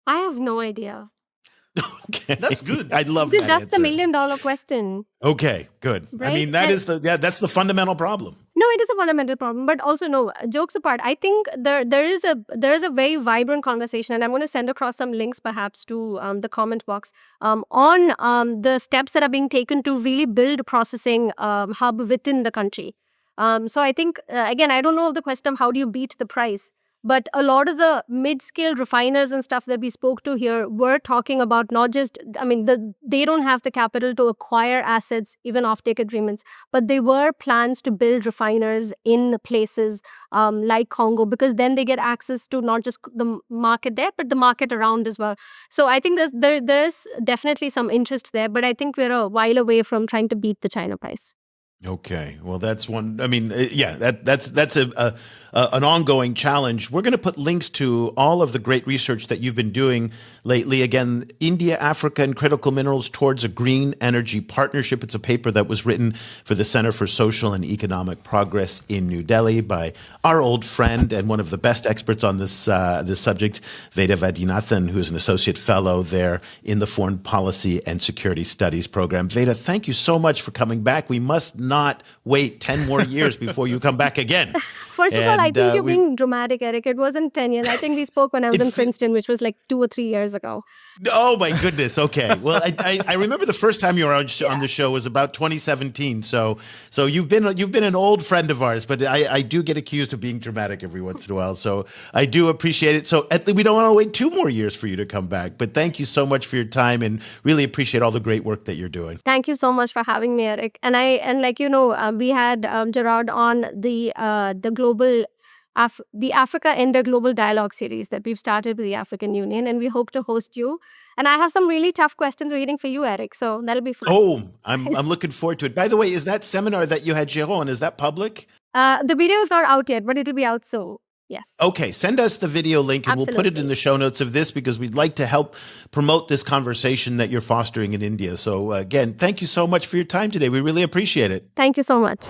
Speaker 3: I have no idea.
Speaker 1: Okay,
Speaker 2: that's good.
Speaker 1: I love
Speaker 3: because
Speaker 1: that.
Speaker 3: That's
Speaker 1: answer.
Speaker 3: the $1 million question.
Speaker 1: Okay, good.
Speaker 3: Right?
Speaker 1: I mean, that's the fundamental problem.
Speaker 3: No, No, it is a fundamental problem, but also no. Jokes apart, I think there is a very vibrant conversation, and I'm going to send across some links perhaps to the comment box on the steps that are being taken to really build a processing hub within the country. So I think again, I don't know the question of how do you beat the price. But a lot of the mid-scale refiners and stuff that we spoke to here were talking about not just, I mean, they don't have the capital to acquire assets, even offtake agreements, but they were plans to build refiners in places like Congo, because then they get access to not just the market there, but the market around as well. So I think there's definitely some interest there, but I think we're a while away from trying to beat the China price.
Speaker 1: Okay, well, that's one. I mean, yeah, that's an ongoing challenge. We're going to put links to all of the great research that you've been doing lately. Again, India, Africa, and Critical Minerals Towards a Green Energy Partnership. It's a paper that was written for the Center for Social and Economic Progress in New Delhi by our old friend and one of the best experts on this subject, Veda Vaidyanathan, who is an associate fellow there in the Foreign Policy and Security Studies program. Veda, thank you so much for coming back. We must not wait 10 more years before you come back again.
Speaker 3: First of all, I think you're being dramatic, Eric. It wasn't 10 years. I think we spoke when I was in Princeton, which was like 2 or 3 years ago.
Speaker 1: Oh, my goodness. Okay. Well, I remember the first time you were on the show was about 2017. So you've been an old friend of ours, but I do get accused of being dramatic every once in a while. So I do appreciate it. So at least we don't want to wait 2 more years for you to come back. But thank you so much for your time and really appreciate all the great work that you're doing.
Speaker 3: Thank you so much for having me, Eric. And like we had Géraud on the global. The Africa India Global Dialogue series that we've started with the African Union, and we hope to host you. And I have some really tough questions waiting for you, Eric, so that'll be fun.
Speaker 1: Oh, I'm looking forward to it. By the way, is that seminar that you had Géraud on, is that public?
Speaker 3: The video is not out yet, but it'll be out soon. Yes.
Speaker 1: Okay, send us the video link and
Speaker 3: Absolutely.
Speaker 1: We'll put it in the show notes of this because we'd like to help promote this conversation that you're fostering in India. So again, thank you so much for your time today. We really appreciate it.
Speaker 3: Thank you so much.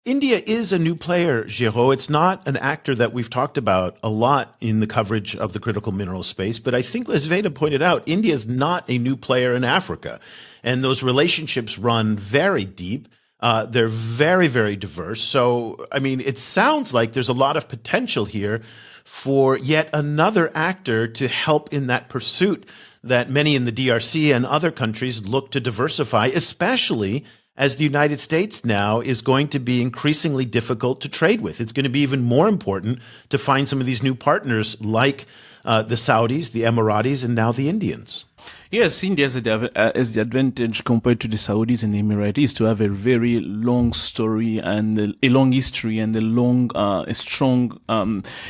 Speaker 1: India is a new player, Géraud. It's not an actor that we've talked about a lot in the coverage of the critical mineral space. But I think, as Veda pointed out, India is not a new player in Africa. And those relationships run very deep. They're very, very diverse. So, I mean, it sounds like there's a lot of potential here for yet another actor to help in that pursuit that many in the DRC and other countries look to diversify, especially as the United States now is going to be increasingly difficult to trade with. It's going to be even more important to find some of these new partners like the Saudis, the Emiratis, and now the Indians.
Speaker 2: Yes, India has the advantage compared to the Saudis and the Emiratis to have a very long story and a long history and a strong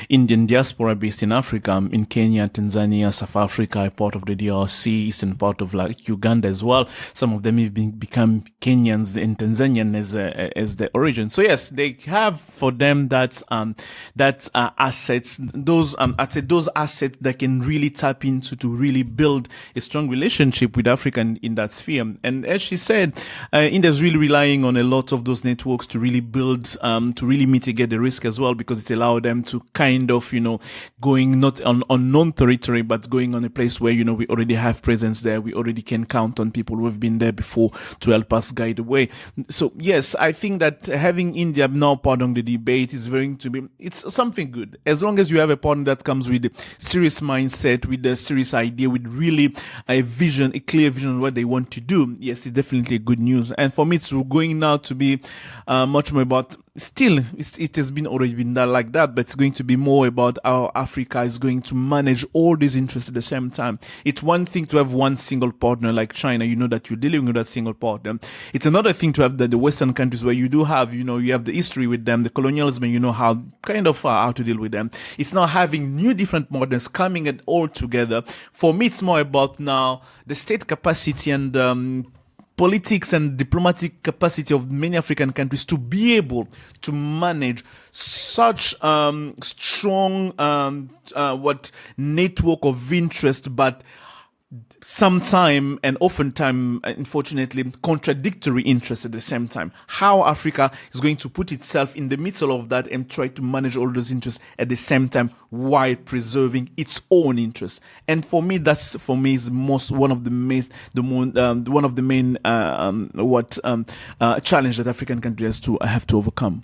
Speaker 2: Indian diaspora based in Africa, in Kenya, Tanzania, South Africa, a part of the DRC, eastern part of like Uganda as well. Some of them have become Kenyans and Tanzanian as their origin. So yes, they have for them that assets, those assets that can really tap into to really build a strong relationship with Africa in that sphere. And as she said, India is really relying on a lot of those networks to really build, to really mitigate the risk as well, because it allows them to kind of, going not on unknown territory, but going on a place where, we already have presence there. We already can count on people who have been there before to help us guide the way. So yes, I think that having India now part of the debate is going to be, it's something good. As long as you have a partner that comes with a serious mindset, with a serious idea, with really a vision, a clear vision of what they want to do. Yes, it's definitely good news. And for me, it's going now to be much more about, still, it has been already been done like that, but it's going to be more about how Africa is going to manage all these interests at the same time. It's one thing to have one single partner like China, that you're dealing with that single partner. It's another thing to have the Western countries where you do have, you have the history with them, the colonialism, how to deal with them. It's now having new different partners coming it all together. For me, it's more about now the state capacity and politics and diplomatic capacity of many African countries to be able to manage such strong network of interest, but sometime and oftentimes, unfortunately, contradictory interests at the same time. How Africa is going to put itself in the middle of that and try to manage all those interests at the same time while preserving its own interests. And for me, that's is one of the main challenge that African countries have to overcome.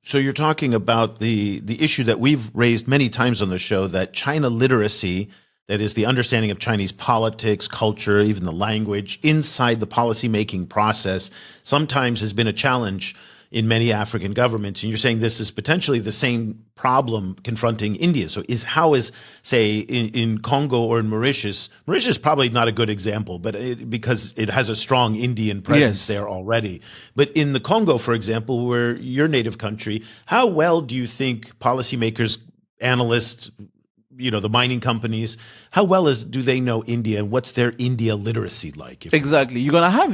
Speaker 1: So you're talking about the issue that we've raised many times on the show, that China literacy, that is the understanding of Chinese politics, culture, even the language inside the policymaking process, sometimes has been a challenge in many African governments. And you're saying this is potentially the same problem confronting India. So say, in Congo or in Mauritius probably not a good example, but because it has a strong Indian presence there already. But in the Congo, for example, where your native country, how well do you think policymakers, analysts, the mining companies, how well do they know India, and what's their India literacy like?
Speaker 2: Exactly. You have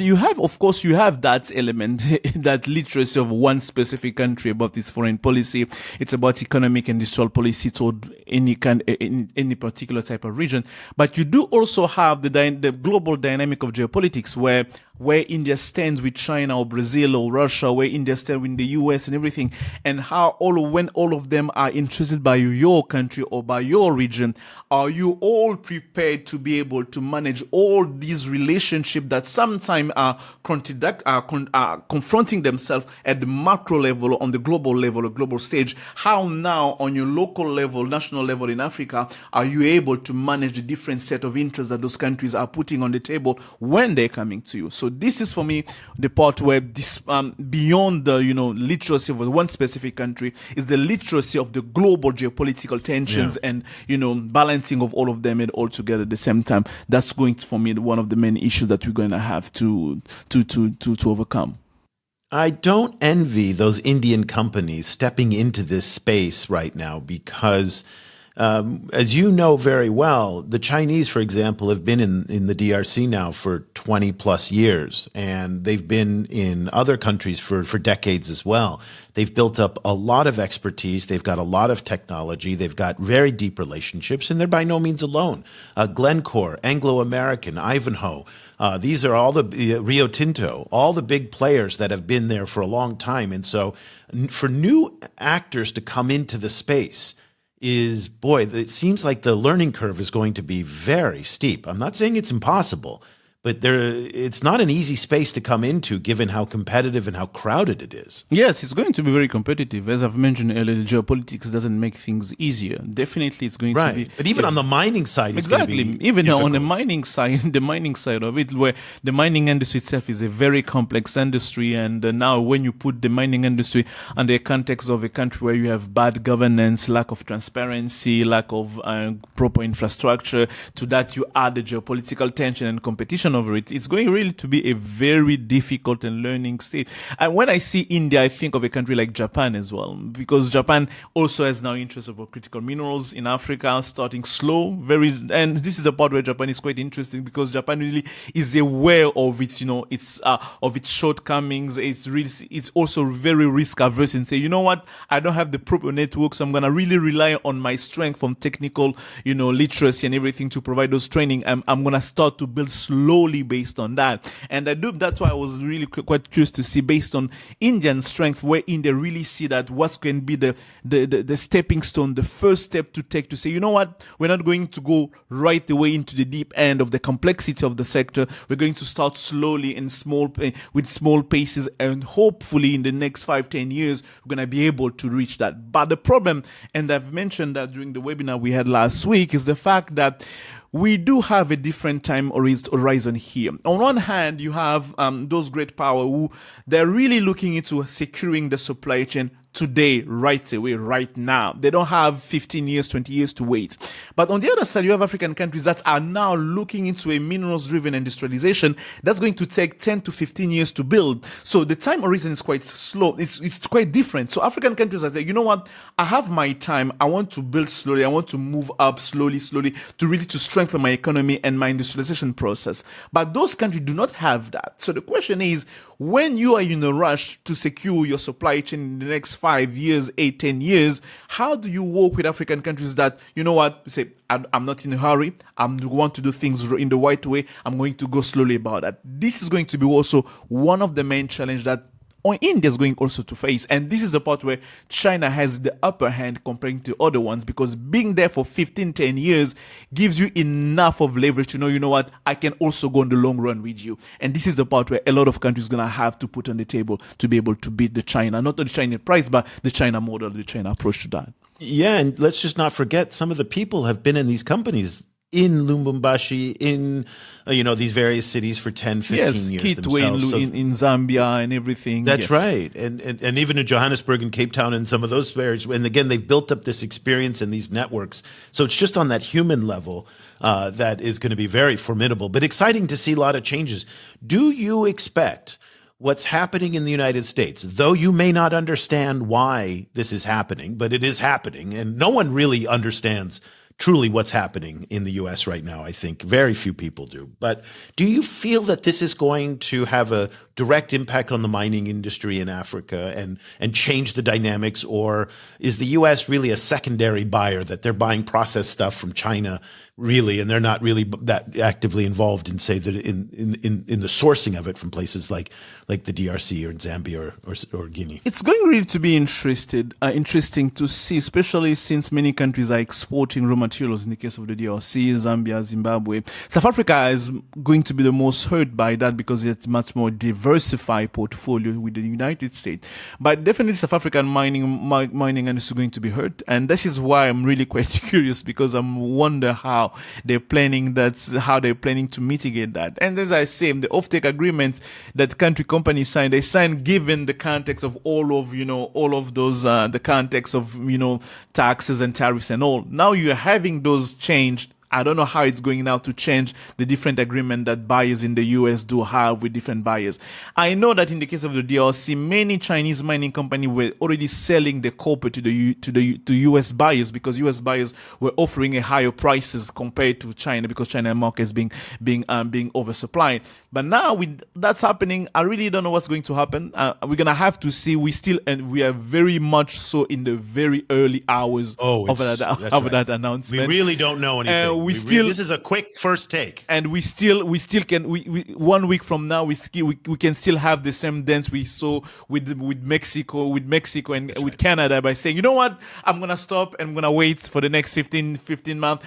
Speaker 2: that element, that literacy of one specific country about its foreign policy. It's about economic and industrial policy toward any particular type of region. But you do also have the global dynamic of geopolitics, where India stands with China or Brazil or Russia, where India stands with the US and everything, and when all of them are interested by your country or by your region, are you all prepared to be able to manage all these relationships that sometimes are confronting themselves at the macro level, on the global level, or global stage? How now on your local level, national level in Africa, are you able to manage the different set of interests that those countries are putting on the table when they're coming to you? So this is, for me, the part where this, beyond the literacy of one specific country, is the literacy of the global geopolitical tensions and balancing of all of them and all together at the same time. That's going to, for me, one of the main issues that we're going to have to overcome.
Speaker 1: I don't envy those Indian companies stepping into this space right now because, as you know very well, the Chinese, for example, have been in the DRC now for 20 plus years, and they've been in other countries for decades as well. They've built up a lot of expertise. They've got a lot of technology. They've got very deep relationships, and they're by no means alone. Glencore, Anglo-American, Ivanhoe, these are all the Rio Tinto, all the big players that have been there for a long time. And so for new actors to come into the space, it seems like the learning curve is going to be very steep. I'm not saying it's impossible, but it's not an easy space to come into given how competitive and how crowded it is.
Speaker 2: Yes, it's going to be very competitive. As I've mentioned earlier, geopolitics doesn't make things easier. Definitely it's going to be.
Speaker 1: But even on the mining side, it's going to be
Speaker 2: even
Speaker 1: difficult.
Speaker 2: On the mining side of it, where the mining industry itself is a very complex industry. And now when you put the mining industry under the context of a country where you have bad governance, lack of transparency, lack of proper infrastructure, to that you add the geopolitical tension and competition over it, it's going really to be a very difficult and learning state. And when I see India, I think of a country like Japan as well, because Japan also has now interest about critical minerals in Africa, starting slow, and this is the part where Japan is quite interesting, because Japan really is aware of its, of its shortcomings. It's also very risk averse and say, I don't have the proper networks. I'm going to really rely on my strength from technical, literacy and everything to provide those training. I'm going to start to build slowly based on that. And that's why I was really quite curious to see, based on Indian strength, where India really see that what can be the stepping stone, the first step to take to say, we're not going to go right away into the deep end of the complexity of the sector. We're going to start slowly and with small paces, and hopefully in the next 5-10 years, we're going to be able to reach that. But the problem, and I've mentioned that during the webinar we had last week, is the fact that we do have a different time horizon here. On one hand, you have those great power who they're really looking into securing the supply chain today, right away, right now. They don't have 15 years, 20 years to wait. But on the other side, you have African countries that are now looking into a minerals-driven industrialization that's going to take 10 to 15 years to build. So the time horizon is quite slow. It's quite different. So African countries are like, I have my time. I want to build slowly. I want to move up slowly to strengthen my economy and my industrialization process. But those countries do not have that. So the question is, when you are in a rush to secure your supply chain in the next 5 years, 8, 10 years, how do you work with African countries that, you know what, you say, I'm not in a hurry, I want to do things in the right way, I'm going to go slowly about that. This is going to be also one of the main challenges that India is going also to face. And this is the part where China has the upper hand comparing to other ones, because being there for 15, 10 years gives you enough of leverage to know, you know what, I can also go in the long run with you. And this is the part where a lot of countries are going to have to put on the table to be able to beat the China, not the China price, but the China model, the China approach to that.
Speaker 1: Yeah, and let's just not forget, some of the people have been in these companies in Lubumbashi, in these various cities for 10, 15 years themselves.
Speaker 2: In Zambia and everything.
Speaker 1: That's right. And even in Johannesburg and Cape Town and some of those areas. And again, they've built up this experience and these networks. So it's just on that human level that is going to be very formidable, but exciting to see a lot of changes. Do you expect what's happening in the United States, though you may not understand why this is happening, but it is happening, and no one really understands truly what's happening in the U.S. right now, I think. Very few people do. But do you feel that this is going to have a direct impact on the mining industry in Africa and change the dynamics? Or is the U.S. really a secondary buyer, that they're buying processed stuff from China really, and they're not really that actively involved in, say, in the sourcing of it from places like the DRC or Zambia or Guinea?
Speaker 2: It's going really to be interesting to see, especially since many countries are exporting raw materials. In the case of the DRC, Zambia, Zimbabwe, South Africa is going to be the most hurt by that because it's much more diversified portfolio with the United States. But definitely South African mining industry is going to be hurt, and this is why I'm really quite curious, because I wonder how they're planning to mitigate that. And as I say, the offtake agreements that companies sign, they sign given the context of all of those the context of taxes and tariffs and all. Now you're having those changed. I don't know how it's going now to change the different agreement that buyers in the US do have with different buyers. I know that in the case of the DRC, many Chinese mining companies were already selling the copper to US buyers, because US buyers were offering a higher prices compared to China, because China market is being oversupplied. But now with that's happening, I really don't know what's going to happen. We're gonna have to see. We are very much so in the very early hours of that announcement.
Speaker 1: We really don't know anything. This is a quick first take,
Speaker 2: and we still can. We 1 week from now, we can still have the same dance we saw with Mexico and with Canada, by saying, you know what, I'm gonna stop and I'm gonna wait for the next 15 months.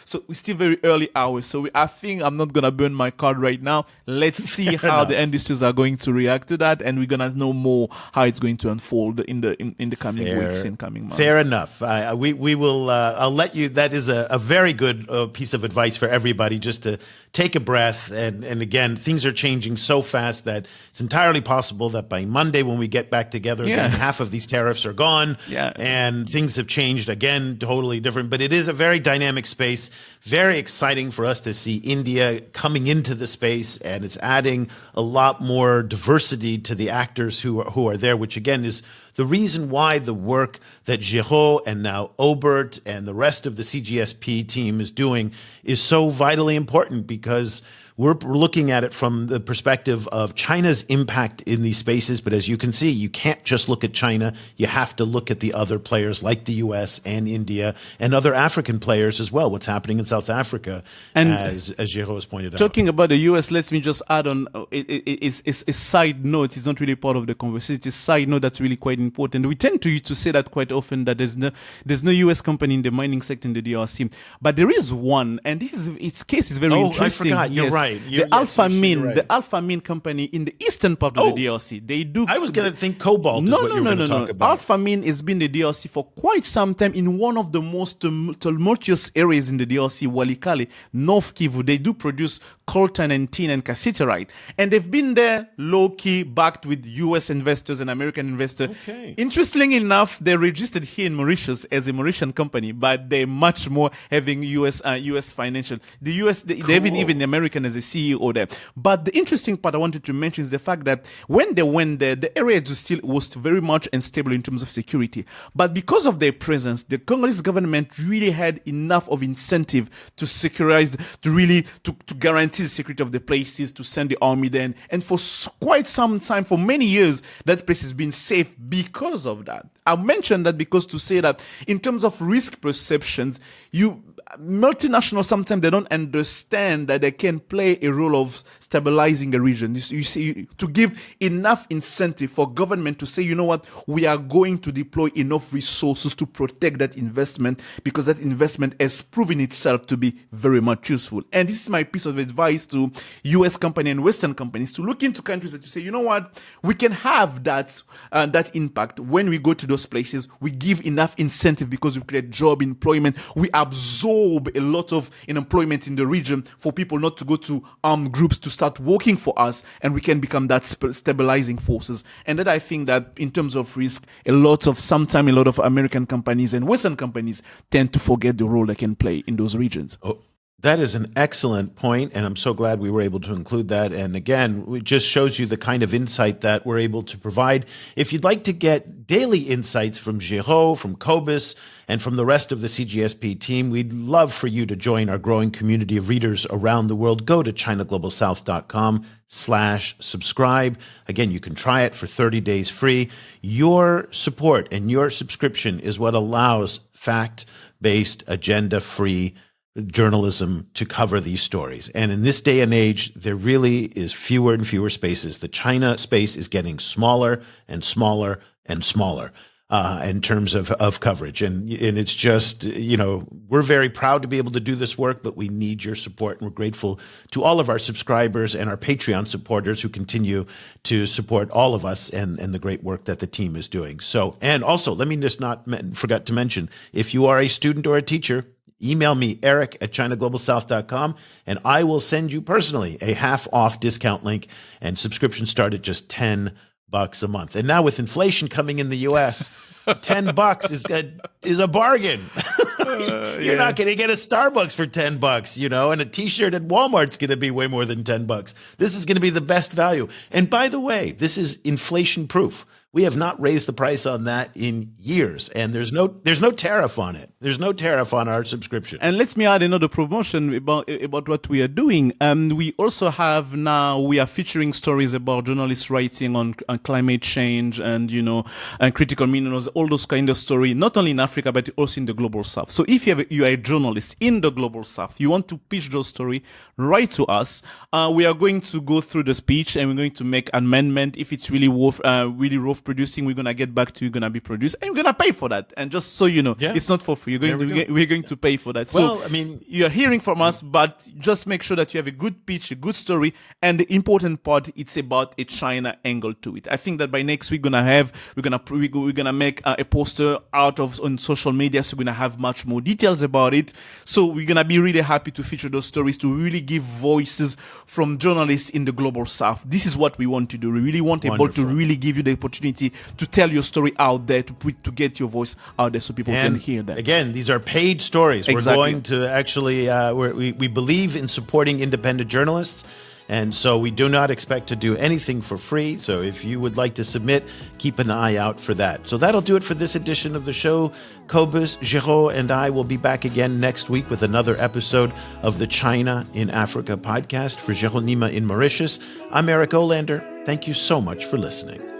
Speaker 2: So we're still very early hours. So I think I'm not gonna burn my card right now. Let's see how the industries are going to react to that, and we're gonna know more how it's going to unfold in the coming weeks and coming months.
Speaker 1: Fair enough. We will. I'll let you. That is a very good piece of advice for everybody, just to take a breath. And again, things are changing so fast that it's entirely possible that by Monday, when we get back together again, half of these tariffs are gone, and things have changed again, totally different. But it is a very dynamic space, very exciting for us to see India coming into the space, and it's adding a lot more diversity to the actors who are there, which again is the reason why the work that Géraud and now Obert and the rest of the CGSP team is doing is so vitally important, because we're looking at it from the perspective of China's impact in these spaces. But as you can see, you can't just look at China. You have to look at the other players like the US and India and other African players as well. What's happening in South Africa, and as Géraud has pointed out.
Speaker 2: Talking about the US, let me just add on, it's a side note. It's not really part of the conversation. It's a side note that's really quite important. We tend to say that quite often, that there's no US company in the mining sector in the DRC. But there is one, and its case is very interesting.
Speaker 1: I forgot. You're right.
Speaker 2: The Alpha Min company in the eastern part of the DRC. They do.
Speaker 1: I was going to think cobalt. No. Talk about.
Speaker 2: Alpha Min has been in the DRC for quite some time in one of the most tumultuous areas in the DRC, Walikale, North Kivu. They do produce coltan and tin and cassiterite, and they've been there low key, backed with U.S. investors and American investors.
Speaker 1: Okay.
Speaker 2: Interestingly enough, they're registered here in Mauritius as a Mauritian company, but they're much more having U.S. financial. The U.S. They have even the American as a CEO there. But the interesting part I wanted to mention is the fact that when they went there, the area was very much unstable in terms of security. But because of their presence, the Congolese government really had enough of incentive to securize, to guarantee guarantee the security of the places, to send the army there. And for quite some time, for many years, that place has been safe because of that. I mentioned that because to say that in terms of risk perceptions, multinationals sometimes they don't understand that they can play a role of stabilizing a region. You see, to give enough incentive for government to say, you know what, we are going to deploy enough resources to protect that investment because that investment has proven itself to be very much useful. And this is my piece of advice to US companies and Western companies to look into countries that you say, you know what, we can have that impact when we go to those places. We give enough incentive because we create job employment. We absorb a lot of employment in the region for people not to go to armed groups to start working for us, and we can become that stabilizing forces. And that I think that in terms of risk, a lot of American companies and Western companies tend to forget the role they can play in those regions.
Speaker 1: Oh, that is an excellent point, and I'm so glad we were able to include that. And again, it just shows you the kind of insight that we're able to provide. If you'd like to get daily insights from Géraud, from Cobus, and from the rest of the CGSP team, we'd love for you to join our growing community of readers around the world. Go to ChinaGlobalSouth.com/subscribe. Again, you can try it for 30 days free. Your support and your subscription is what allows fact-based, agenda-free journalism to cover these stories. And in this day and age, there really is fewer and fewer spaces. The China space is getting smaller and smaller and smaller in terms of coverage. And it's just, we're very proud to be able to do this work, but we need your support. And we're grateful to all of our subscribers and our Patreon supporters who continue to support all of us and the great work that the team is doing. So, and also, let me just forgot to mention, if you are a student or a teacher, email me, eric@ChinaGlobalSouth.com, and I will send you personally a half-off discount link, and subscriptions start at just $10 a month. And now with inflation coming in the U.S., $10 is a bargain. You're not going to get a Starbucks for $10, and a T-shirt at Walmart's going to be way more than $10. This is going to be the best value. And by the way, this is inflation proof. We have not raised the price on that in years, and there's no tariff on it. There's no tariff on our subscription.
Speaker 2: And let me add another promotion about what we are doing. We also have now, we are featuring stories about journalists writing on climate change and, and critical minerals, all those kind of stories, not only in Africa, but also in the global south. So if you are a journalist in the global south, you want to pitch those stories, write to us. We are going to go through the speech and we're going to make amendment. If it's really worth producing, we're going to get back to you, going to be produced, and we're going to pay for that. And just so you know, It's not for free. We're going to pay for that.
Speaker 1: Well,
Speaker 2: so you're hearing from us, but just make sure that you have a good pitch, a good story, and the important part, it's about a China angle to it. I think that by next week we're gonna make a poster out on social media, so we're gonna have much more details about it. So we're gonna be really happy to feature those stories, to really give voices from journalists in the global south. This is what we want to do. We really want able to really give you the opportunity to tell your story out there, to get your voice out there so people can hear that.
Speaker 1: Again, these are paid stories.
Speaker 2: Exactly.
Speaker 1: We're going to actually, we believe in supporting independent journalists, and so we do not expect to do anything for free. So if you would like to submit, keep an eye out for that. So that'll do it for this edition of the show. Cobus, Géraud, and I will be back again next week with another episode of the China in Africa podcast. For Géraud Nima in Mauritius, I'm Eric Olander. Thank you so much for listening.